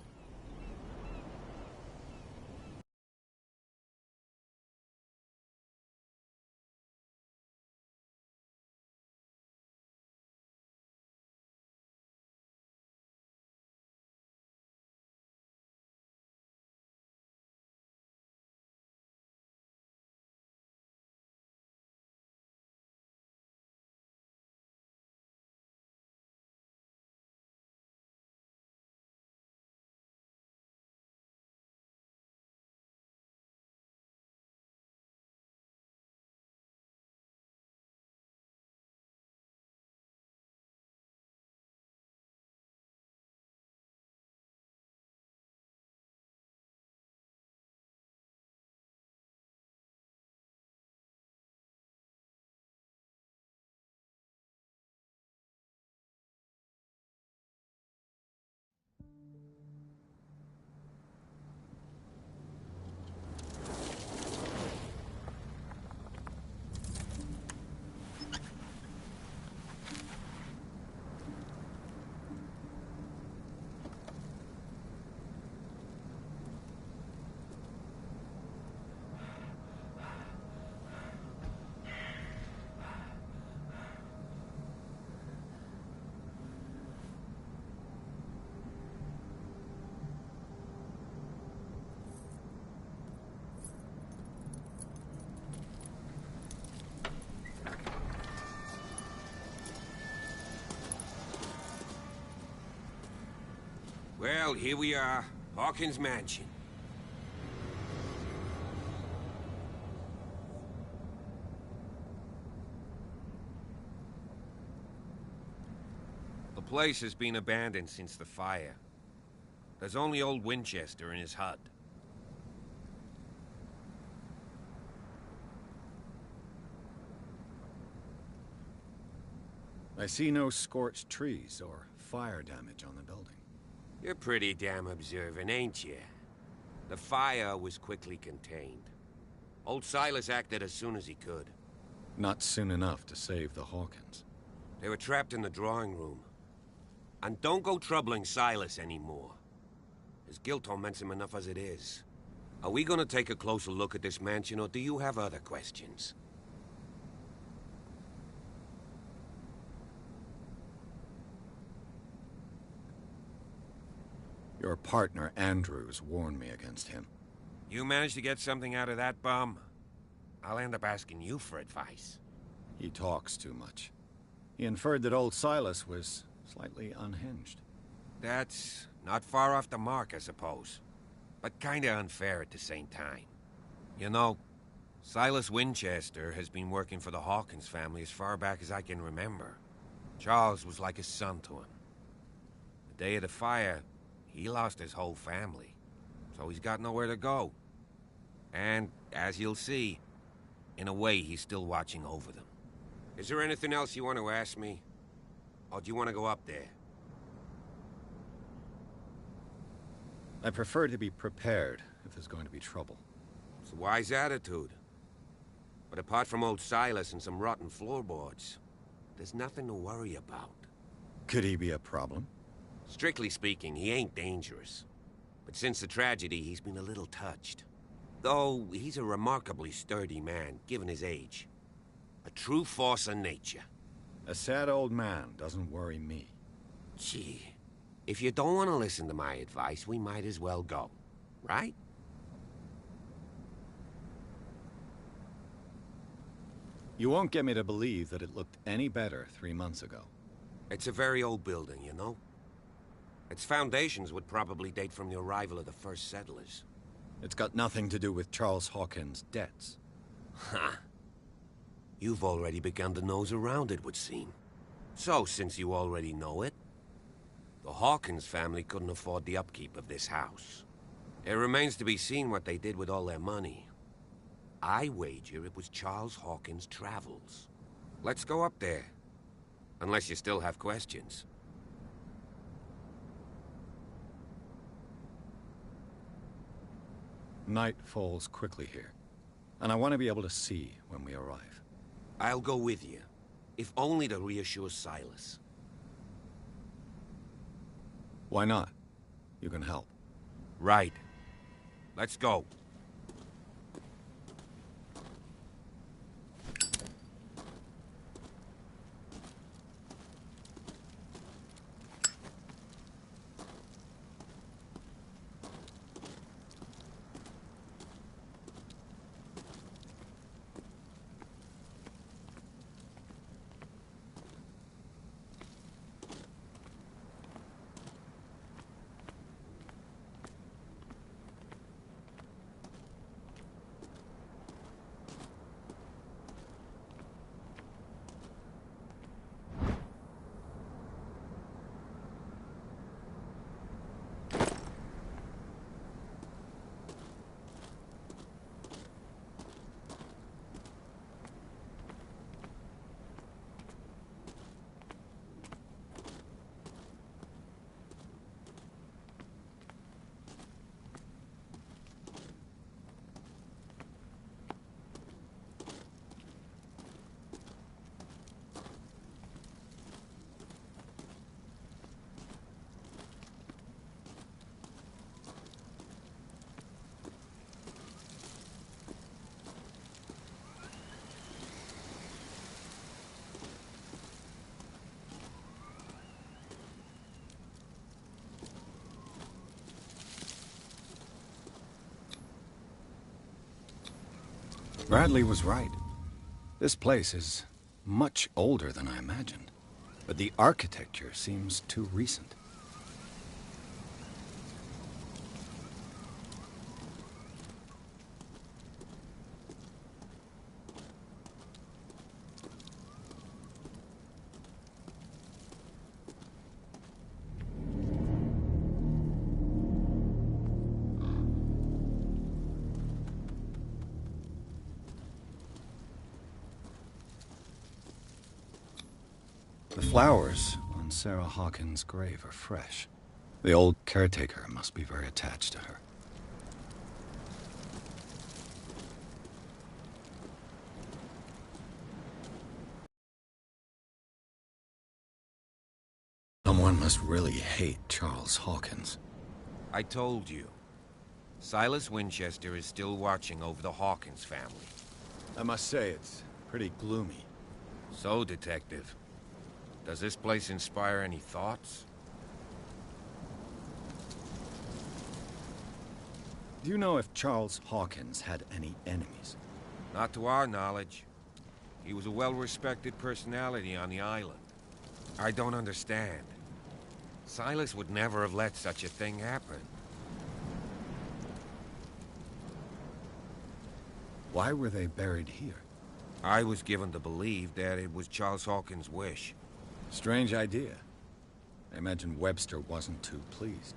Well, here we are. Hawkins Mansion. The place has been abandoned since the fire. There's only old Winchester in his hut. I see no scorched trees or fire damage on the building. You're pretty damn observant, ain't you? The fire was quickly contained. Old Silas acted as soon as he could. Not soon enough to save the Hawkins. They were trapped in the drawing room. And don't go troubling Silas anymore. His guilt torments him enough as it is. Are we gonna take a closer look at this mansion, or do you have other questions? Your partner, Andrews, warned me against him. You managed to get something out of that bum? I'll end up asking you for advice. He talks too much. He inferred that old Silas was slightly unhinged. That's not far off the mark, I suppose. But kinda unfair at the same time. You know, Silas Winchester has been working for the Hawkins family as far back as I can remember. Charles was like a son to him. The day of the fire, he lost his whole family, so he's got nowhere to go. And, as you'll see, in a way, he's still watching over them. Is there anything else you want to ask me? Or do you want to go up there? I prefer to be prepared if there's going to be trouble. It's a wise attitude. But apart from old Silas and some rotten floorboards, there's nothing to worry about. Could he be a problem? Strictly speaking, he ain't dangerous. But since the tragedy, he's been a little touched. Though he's a remarkably sturdy man, given his age. A true force of nature. A sad old man doesn't worry me. Gee, if you don't want to listen to my advice, we might as well go, right? You won't get me to believe that it looked any better 3 months ago. It's a very old building, you know? Its foundations would probably date from the arrival of the first settlers. It's got nothing to do with Charles Hawkins' debts. Ha! You've already begun to nose around it, would seem. So, since you already know it, the Hawkins family couldn't afford the upkeep of this house. It remains to be seen what they did with all their money. I wager it was Charles Hawkins' travels. Let's go up there. Unless you still have questions. Night falls quickly here, and I want to be able to see when we arrive. I'll go with you, if only to reassure Silas. Why not? You can help. Right. Let's go. Bradley was right. This place is much older than I imagined, but the architecture seems too recent. The flowers on Sarah Hawkins' grave are fresh. The old caretaker must be very attached to her. Someone must really hate Charles Hawkins. I told you. Silas Winchester is still watching over the Hawkins family. I must say, it's pretty gloomy. So, Detective, does this place inspire any thoughts? Do you know if Charles Hawkins had any enemies? Not to our knowledge. He was a well-respected personality on the island. I don't understand. Silas would never have let such a thing happen. Why were they buried here? I was given to believe that it was Charles Hawkins' wish. Strange idea. I imagine Webster wasn't too pleased.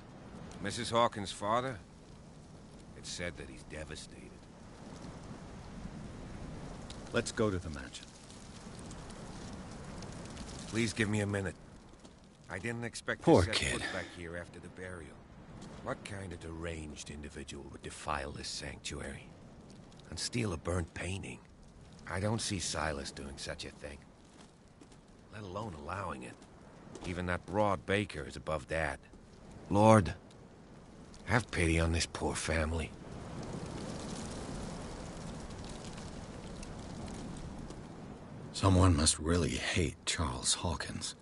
Mrs. Hawkins' father? It's said that he's devastated. Let's go to the mansion. Please give me a minute. I didn't expect Poor to set kid. foot back here after the burial. What kind of deranged individual would defile this sanctuary and steal a burnt painting? I don't see Silas doing such a thing, let alone allowing it. Even that broad baker is above that. Lord, have pity on this poor family. Someone must really hate Charles Hawkins.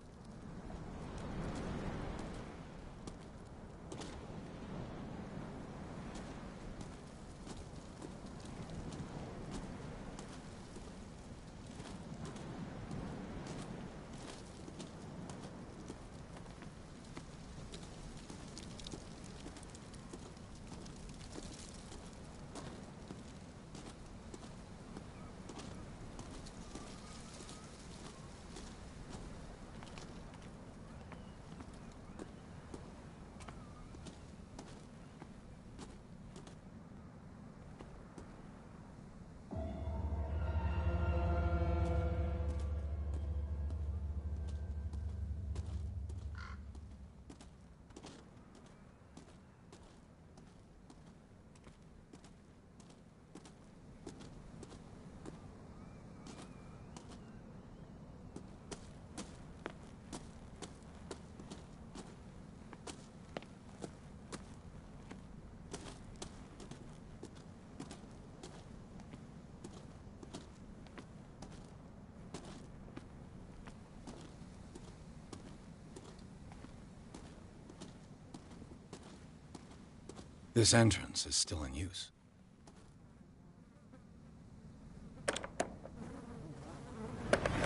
This entrance is still in use.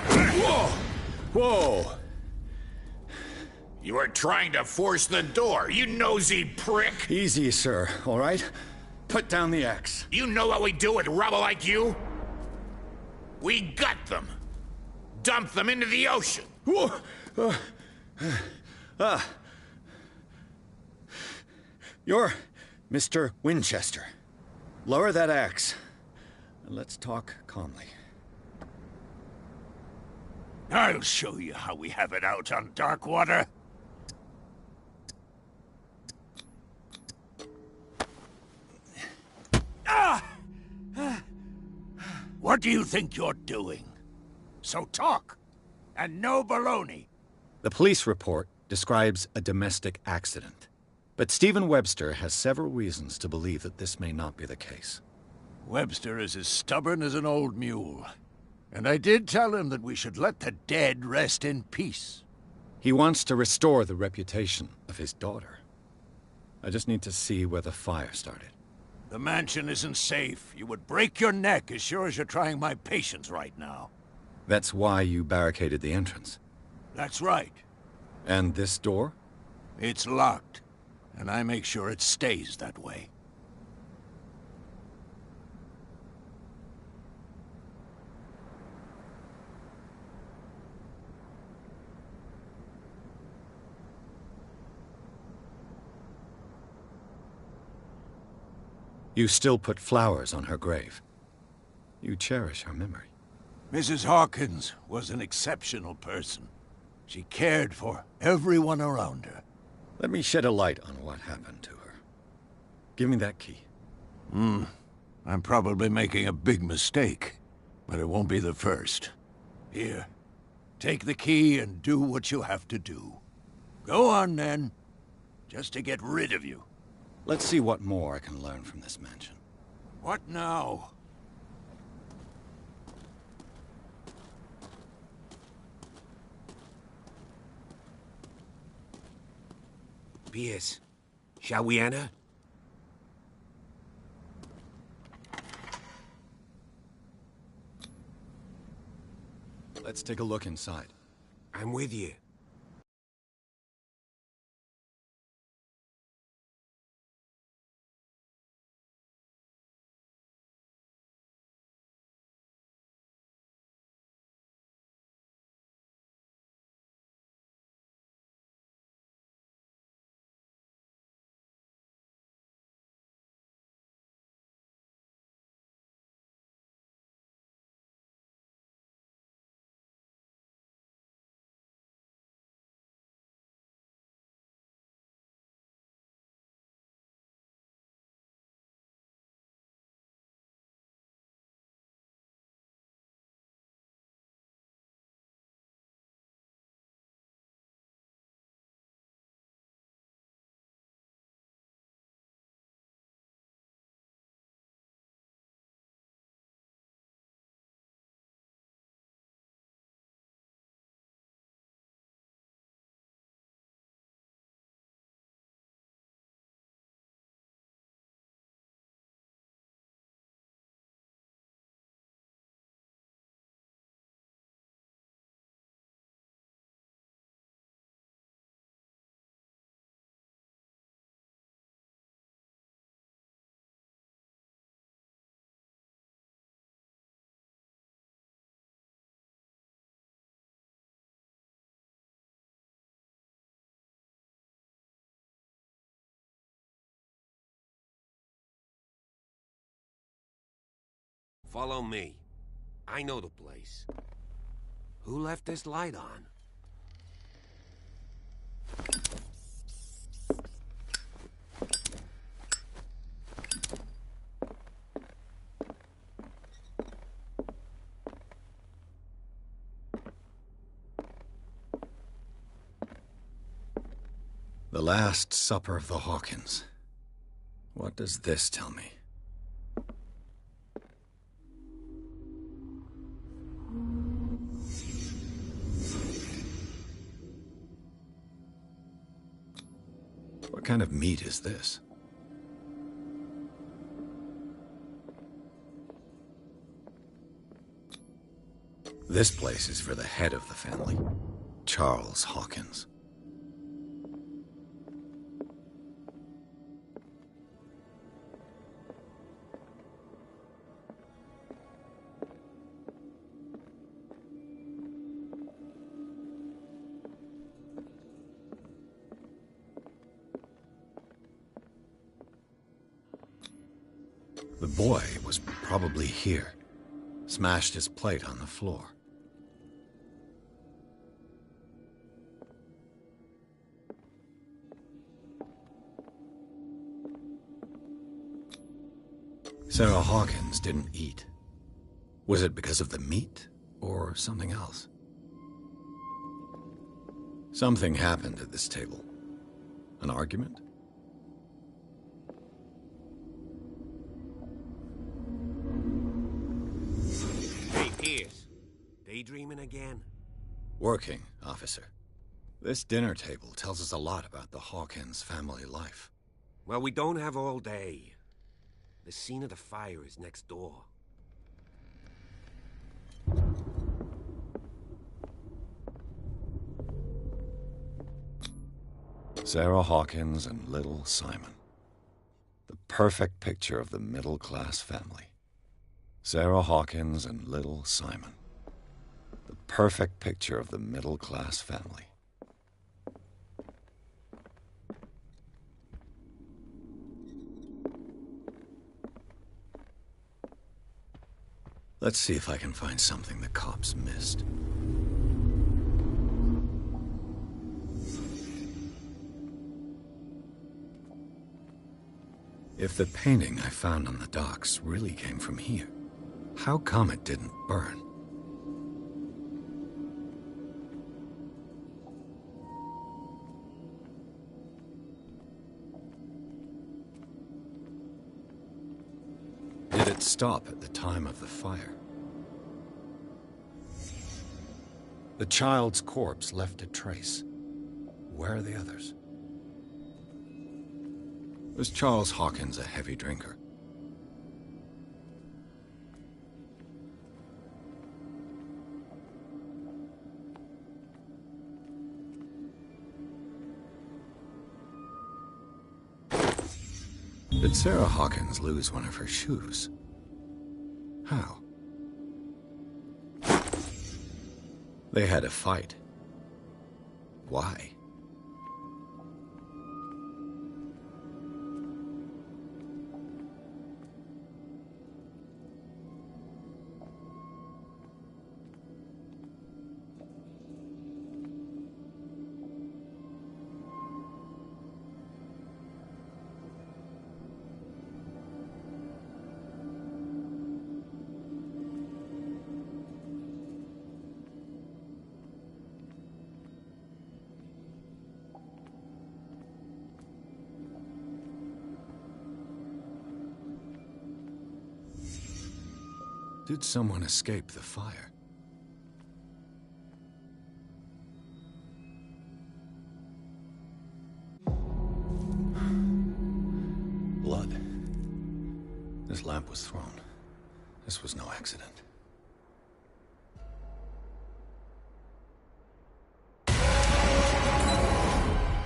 Whoa! Whoa! You were trying to force the door, you nosy prick! Easy, sir, all right? Put down the axe. You know what we do with rubble like you? We gut them. Dump them into the ocean. Whoa! You're Mr. Winchester. Lower that axe, and let's talk calmly. I'll show you how we have it out on Darkwater. What do you think you're doing? So talk, and no baloney. The police report describes a domestic accident, but Stephen Webster has several reasons to believe that this may not be the case. Webster is as stubborn as an old mule, and I did tell him that we should let the dead rest in peace. He wants to restore the reputation of his daughter. I just need to see where the fire started. The mansion isn't safe. You would break your neck as sure as you're trying my patience right now. That's why you barricaded the entrance. That's right. And this door? It's locked, and I make sure it stays that way. You still put flowers on her grave. You cherish her memory. Mrs. Hawkins was an exceptional person. She cared for everyone around her. Let me shed a light on what happened to her. Give me that key. I'm probably making a big mistake, but it won't be the first. Here, take the key and do what you have to do. Go on, then. Just to get rid of you. Let's see what more I can learn from this mansion. What now? Pierce, shall we enter? Let's take a look inside. I'm with you. Follow me. I know the place. Who left this light on? The Last Supper of the Hawkins. What does this tell me? What kind of meat is this? This place is for the head of the family, Charles Hawkins. The boy was probably here. Smashed his plate on the floor. Sarah Hawkins didn't eat. Was it because of the meat or something else? Something happened at this table. An argument? Daydreaming again? Working, officer. This dinner table tells us a lot about the Hawkins family life. Well, we don't have all day. The scene of the fire is next door. Sarah Hawkins and little Simon. The perfect picture of the middle-class family. Sarah Hawkins and little Simon. The perfect picture of the middle-class family. Let's see if I can find something the cops missed. If the painting I found on the docks really came from here, how come it didn't burn? Did it stop at the time of the fire? The child's corpse left a trace. Where are the others? Was Charles Hawkins a heavy drinker? Did Sarah Hawkins lose one of her shoes? How? They had a fight. Why? Did someone escape the fire? Blood. This lamp was thrown. This was no accident.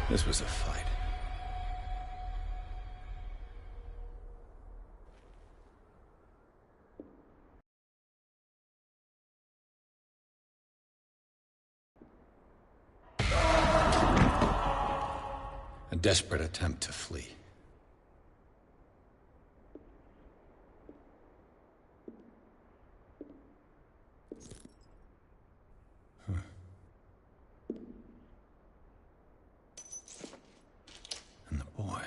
This was a fight. A desperate attempt to flee. And the boy.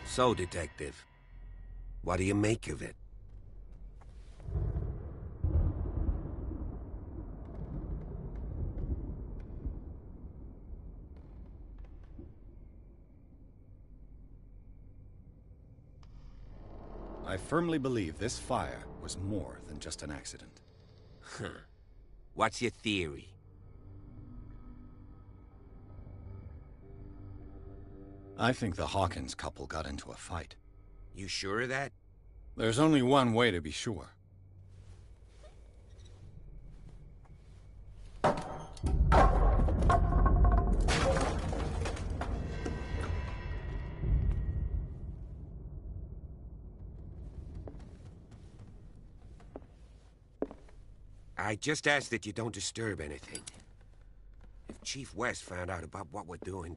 So, Detective, what do you make of it? I firmly believe this fire was more than just an accident. Huh. What's your theory? I think the Hawkins couple got into a fight. You sure of that? There's only one way to be sure. I just ask that you don't disturb anything. If Chief West found out about what we're doing,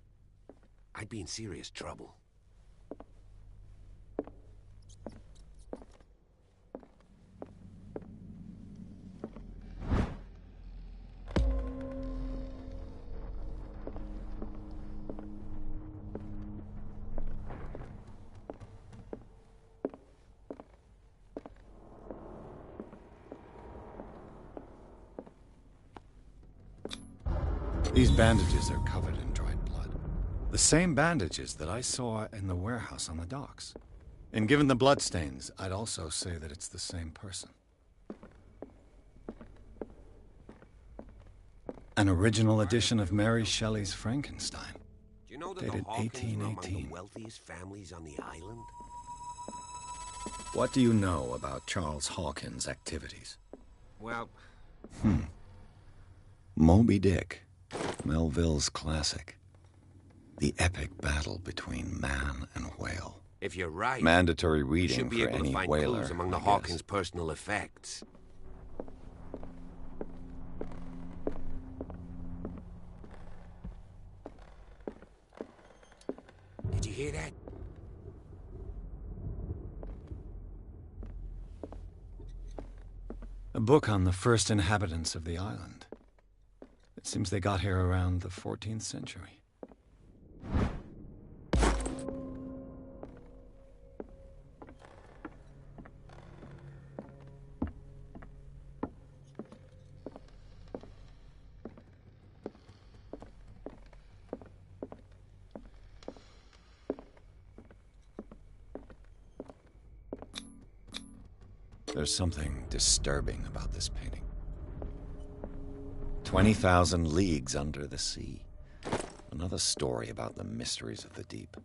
I'd be in serious trouble. These bandages are covered in dried blood. The same bandages that I saw in the warehouse on the docks. And given the bloodstains, I'd also say that it's the same person. An original edition of Mary Shelley's Frankenstein. Do you know that Dated the Hawkins were among 1818. the wealthiest families on the island? What do you know about Charles Hawkins' activities? Well, Moby Dick, Melville's classic. The epic battle between man and whale. if you're right, Mandatory you reading should be for able to any find whaler, clues among the I guess. Hawkins' personal effects. Did you hear that? A book on the first inhabitants of the island. It seems they got here around the 14th century. There's something disturbing about this painting. 20,000 leagues under the sea. Another story about the mysteries of the deep.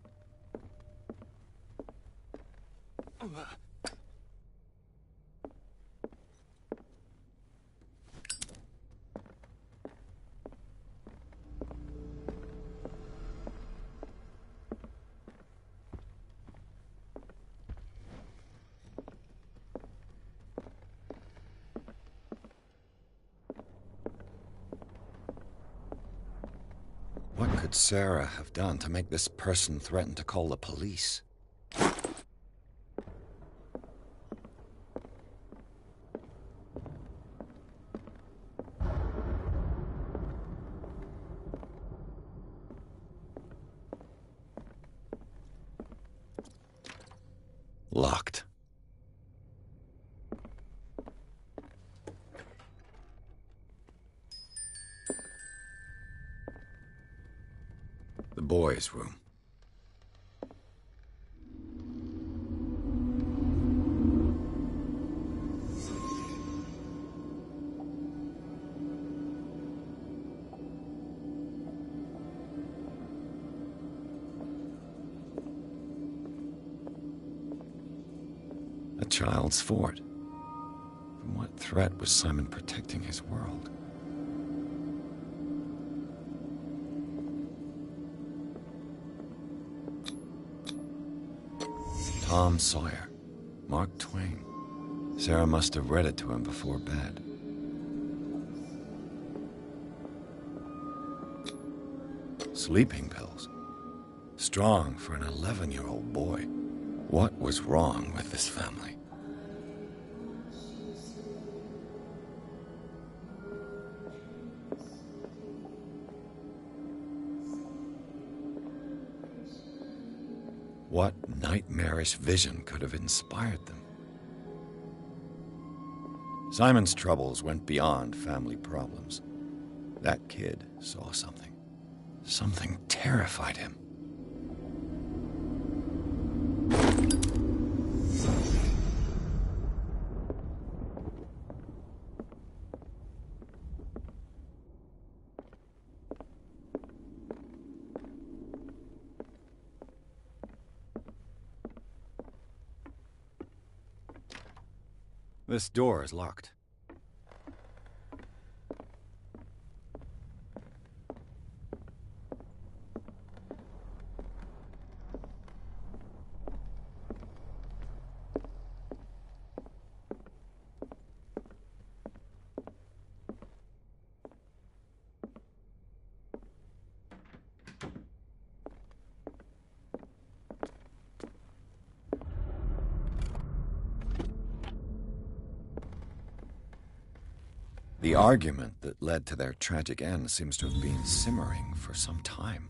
What could Sarah have done to make this person threaten to call the police? Locked. The boys' room. A child's fort. From what threat was Simon protecting his world? Tom Sawyer. Mark Twain. Sarah must have read it to him before bed. Sleeping pills. Strong for an 11-year-old boy. What was wrong with this family? What nightmarish vision could have inspired them? Simon's troubles went beyond family problems. That kid saw something. Something terrified him. This door is locked. The argument that led to their tragic end seems to have been simmering for some time.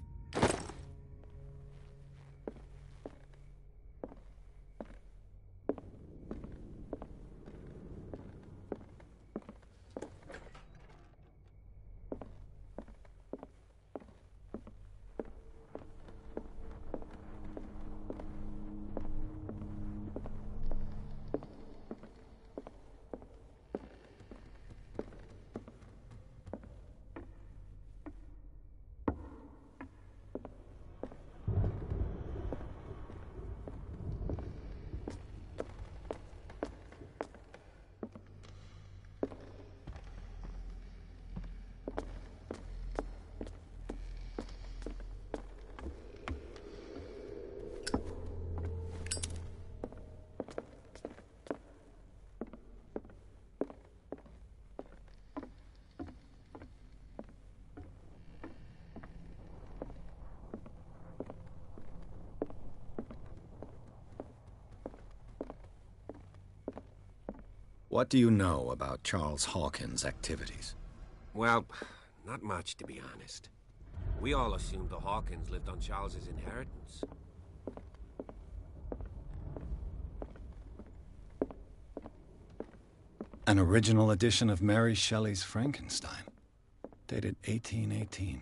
What do you know about Charles Hawkins' activities? Well, not much, to be honest. We all assumed the Hawkins lived on Charles's inheritance. An original edition of Mary Shelley's Frankenstein, dated 1818.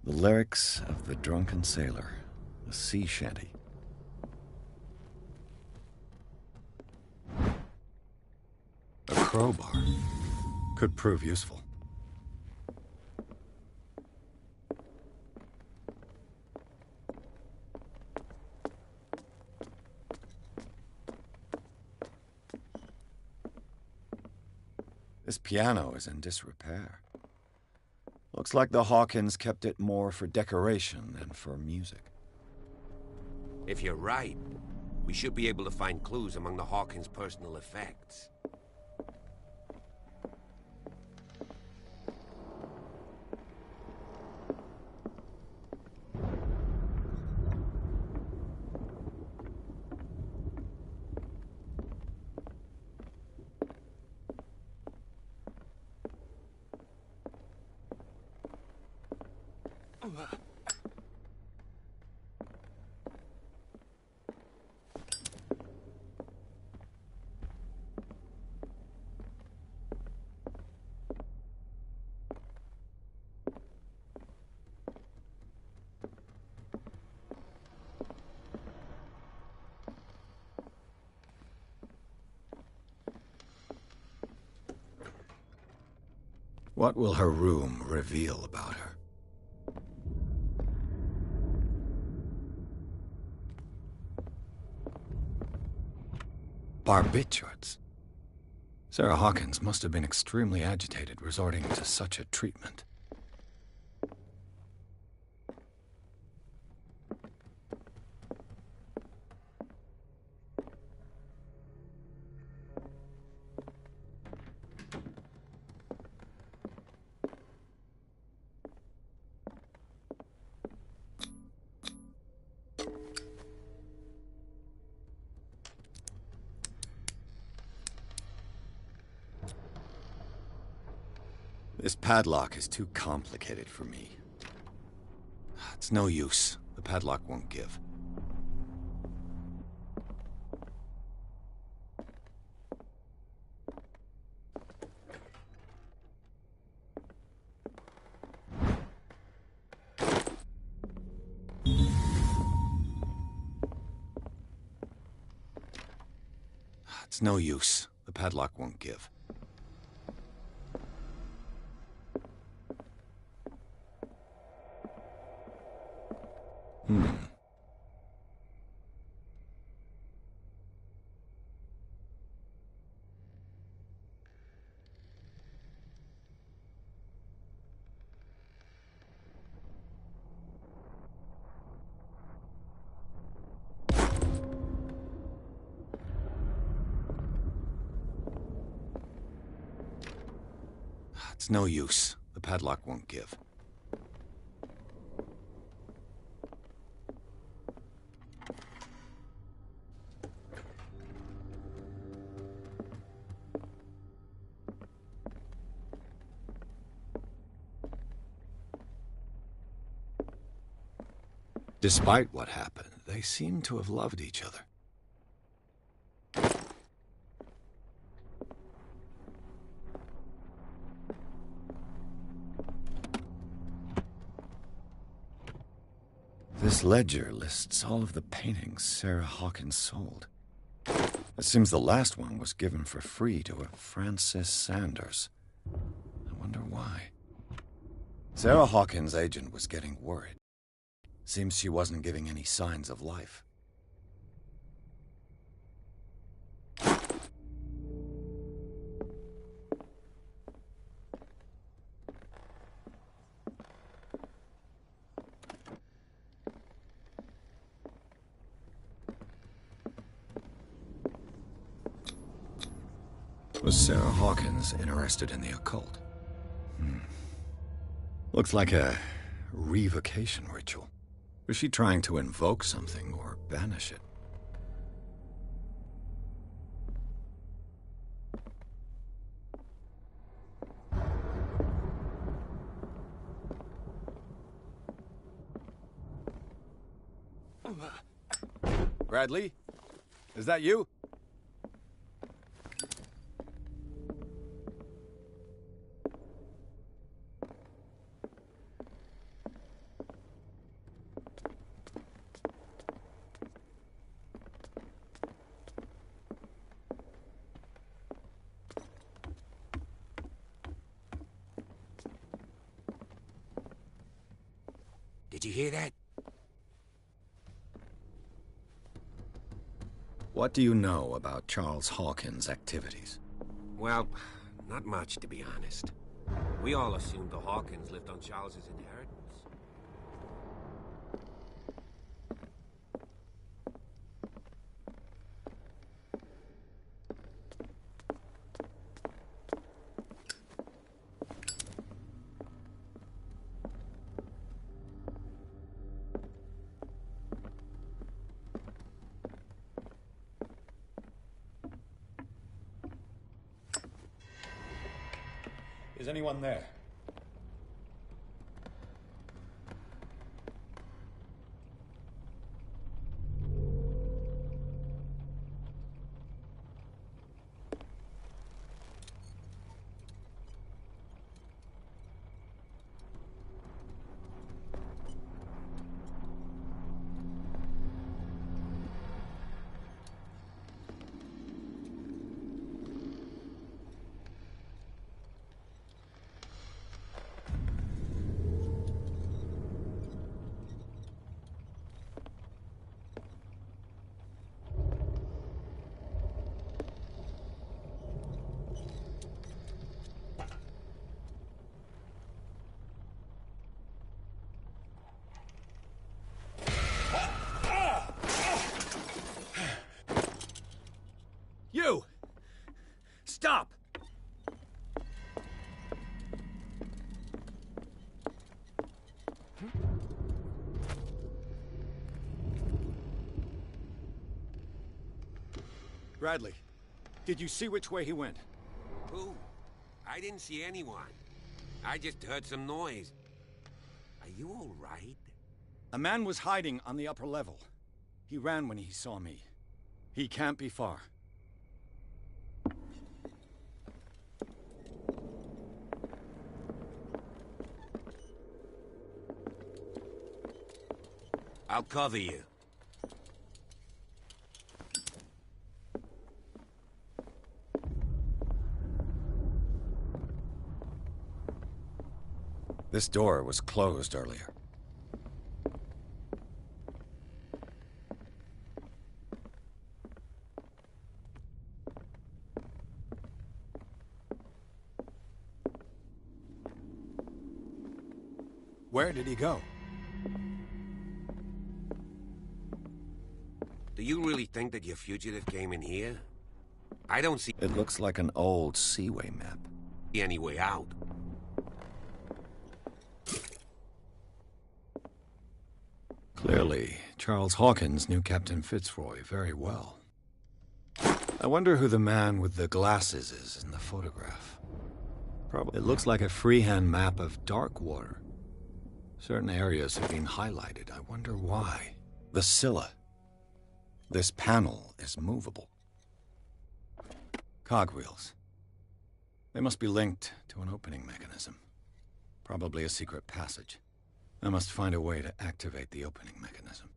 The lyrics of The Drunken Sailor, a sea shanty. A crowbar could prove useful. This piano is in disrepair. Looks like the Hawkins kept it more for decoration than for music. If you're right, we should be able to find clues among the Hawkins' personal effects. What will her room reveal about her? Barbiturates. Sarah Hawkins must have been extremely agitated resorting to such a treatment. This padlock is too complicated for me. It's no use. The padlock won't give. It's no use. The padlock won't give. It's no use. The padlock won't give. Despite what happened, they seem to have loved each other. This ledger lists all of the paintings Sarah Hawkins sold. It seems the last one was given for free to a Francis Sanders. I wonder why. Sarah Hawkins' agent was getting worried. Seems she wasn't giving any signs of life. Was Sarah Hawkins interested in the occult? Looks like a revocation ritual. Was she trying to invoke something or banish it? Bradley? Is that you? Did you hear that? What do you know about Charles Hawkins' activities? Well, Not much, to be honest. We all assumed the Hawkins lived on Charles's inheritance. Is anyone there? You! Stop! Bradley, did you see which way he went? Who? I didn't see anyone. I just heard some noise. Are you all right? A man was hiding on the upper level. He ran when he saw me. He can't be far. I'll cover you. This door was closed earlier. Where did he go? Do you really think that your fugitive came in here? I don't see It looks like an old seaway map. any way out. Clearly, Charles Hawkins knew Captain Fitzroy very well. I wonder who the man with the glasses is in the photograph. Probably. It looks like a freehand map of dark water. Certain areas have been highlighted. I wonder why. The Scylla. This panel is movable. Cogwheels. They must be linked to an opening mechanism. Probably a secret passage. I must find a way to activate the opening mechanism.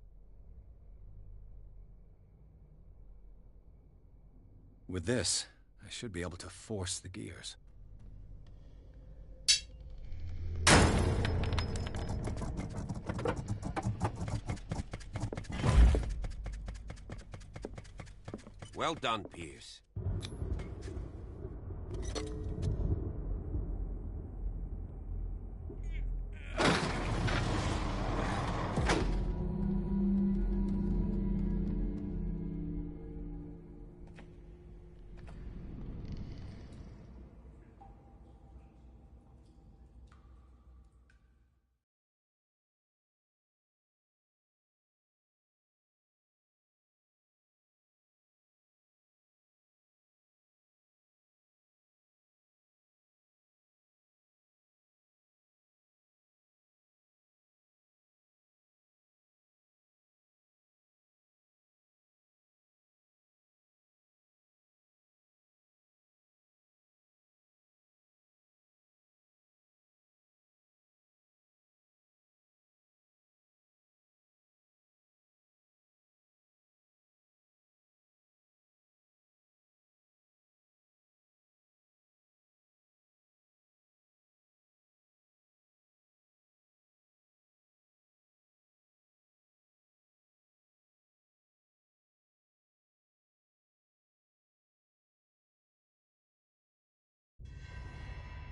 With this, I should be able to force the gears. Well done, Pierce.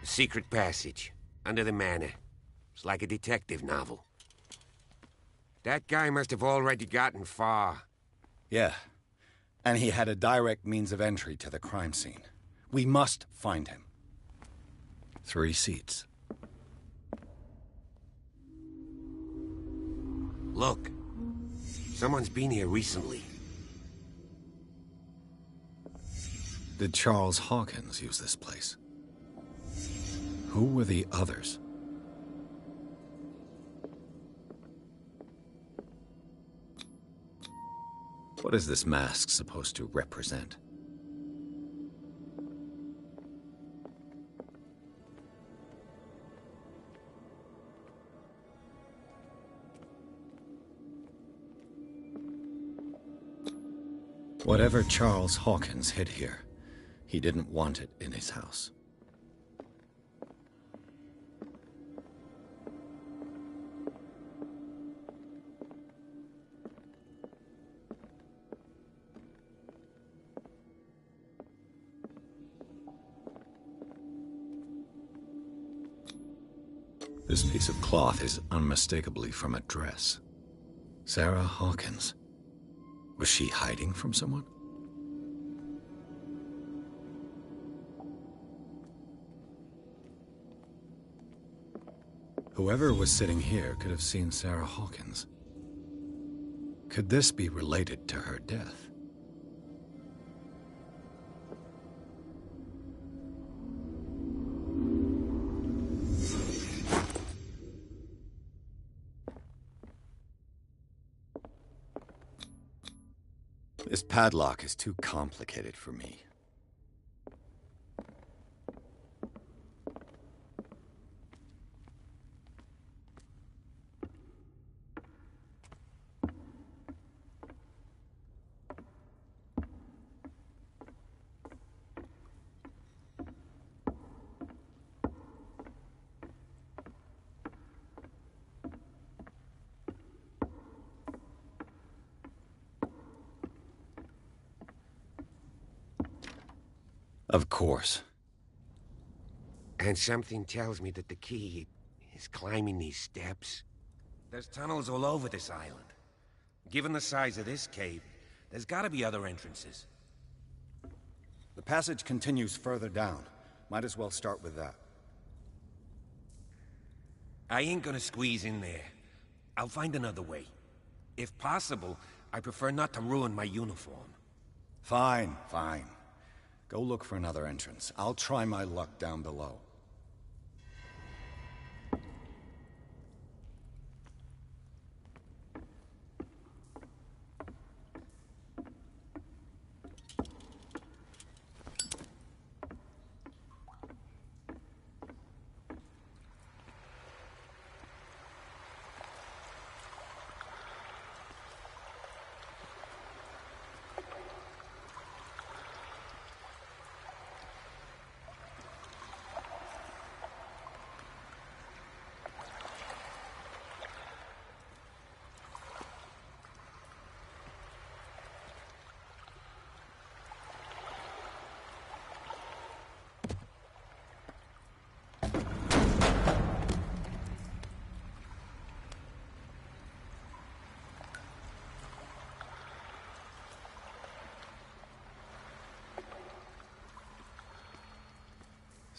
A secret passage, under the manor. It's like a detective novel. That guy must have already gotten far. Yeah, and he had a direct means of entry to the crime scene. We must find him. 3 seats. Look, someone's been here recently. Did Charles Hawkins use this place? Who were the others? What is this mask supposed to represent? Whatever Charles Hawkins hid here, he didn't want it in his house. This piece of cloth is unmistakably from a dress. Sarah Hawkins. Was she hiding from someone? Whoever was sitting here could have seen Sarah Hawkins. Could this be related to her death? This padlock is too complicated for me. Of course. And something tells me that the key is climbing these steps. There's tunnels all over this island. Given the size of this cave, there's gotta be other entrances. The passage continues further down. Might as well start with that. I ain't gonna squeeze in there. I'll find another way. If possible, I prefer not to ruin my uniform. Fine, fine. Go look for another entrance. I'll try my luck down below.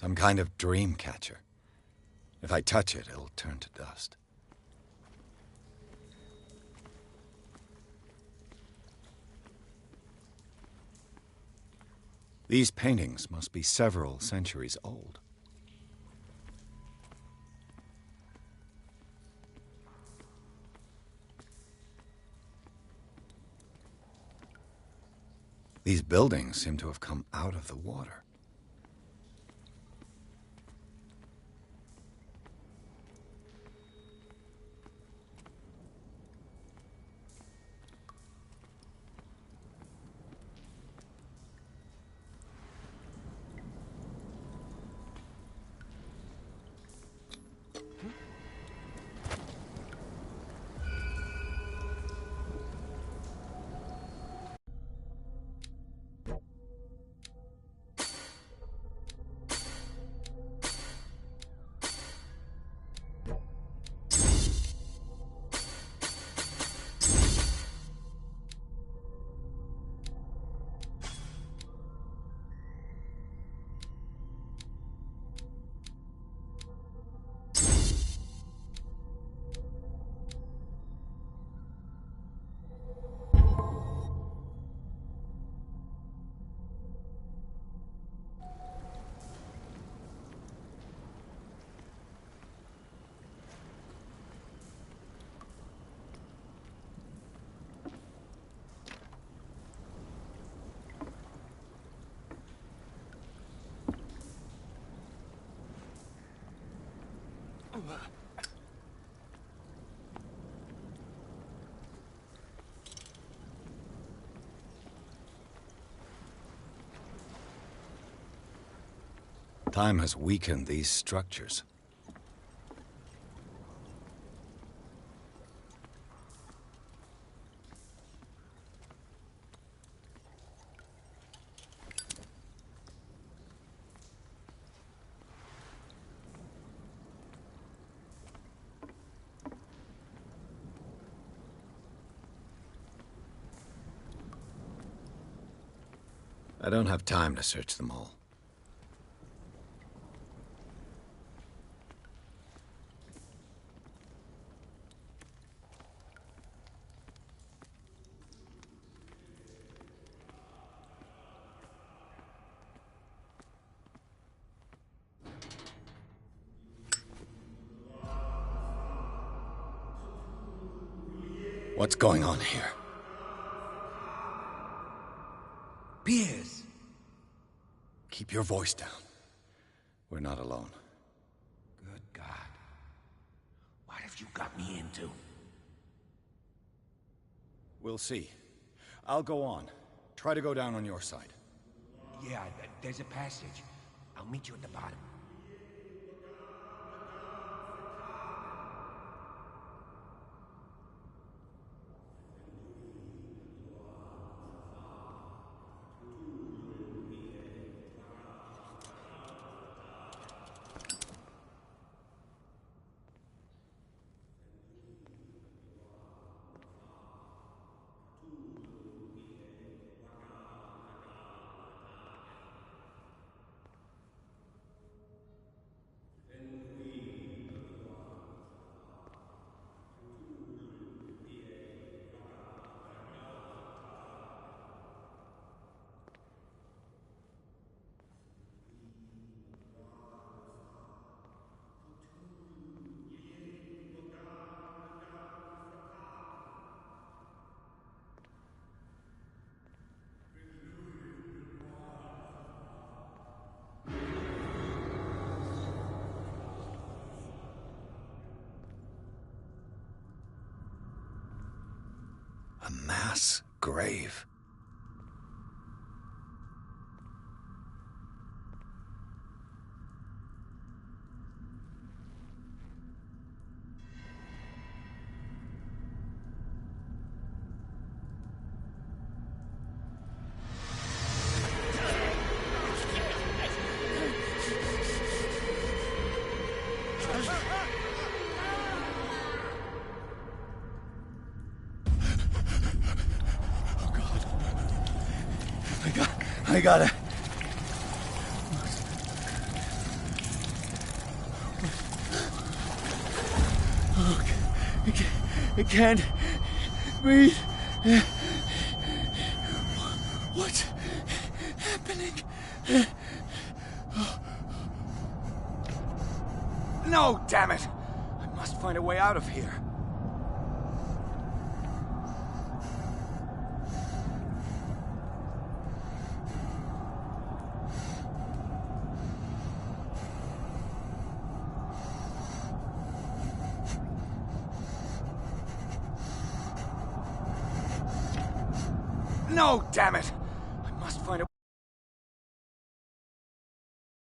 Some kind of dream catcher. If I touch it, it'll turn to dust. These paintings must be several centuries old. These buildings seem to have come out of the water. Time has weakened these structures. I don't have time to search them all. What's going on here? Pierce! Keep your voice down. We're not alone. Good God. What have you got me into? We'll see. I'll go on. Try to go down on your side. Yeah, there's a passage. I'll meet you at the bottom. A mass grave. I got it. Oh, I can't breathe. What's happening? No, damn it! I must find a way out of here. No, damn it! I must find a...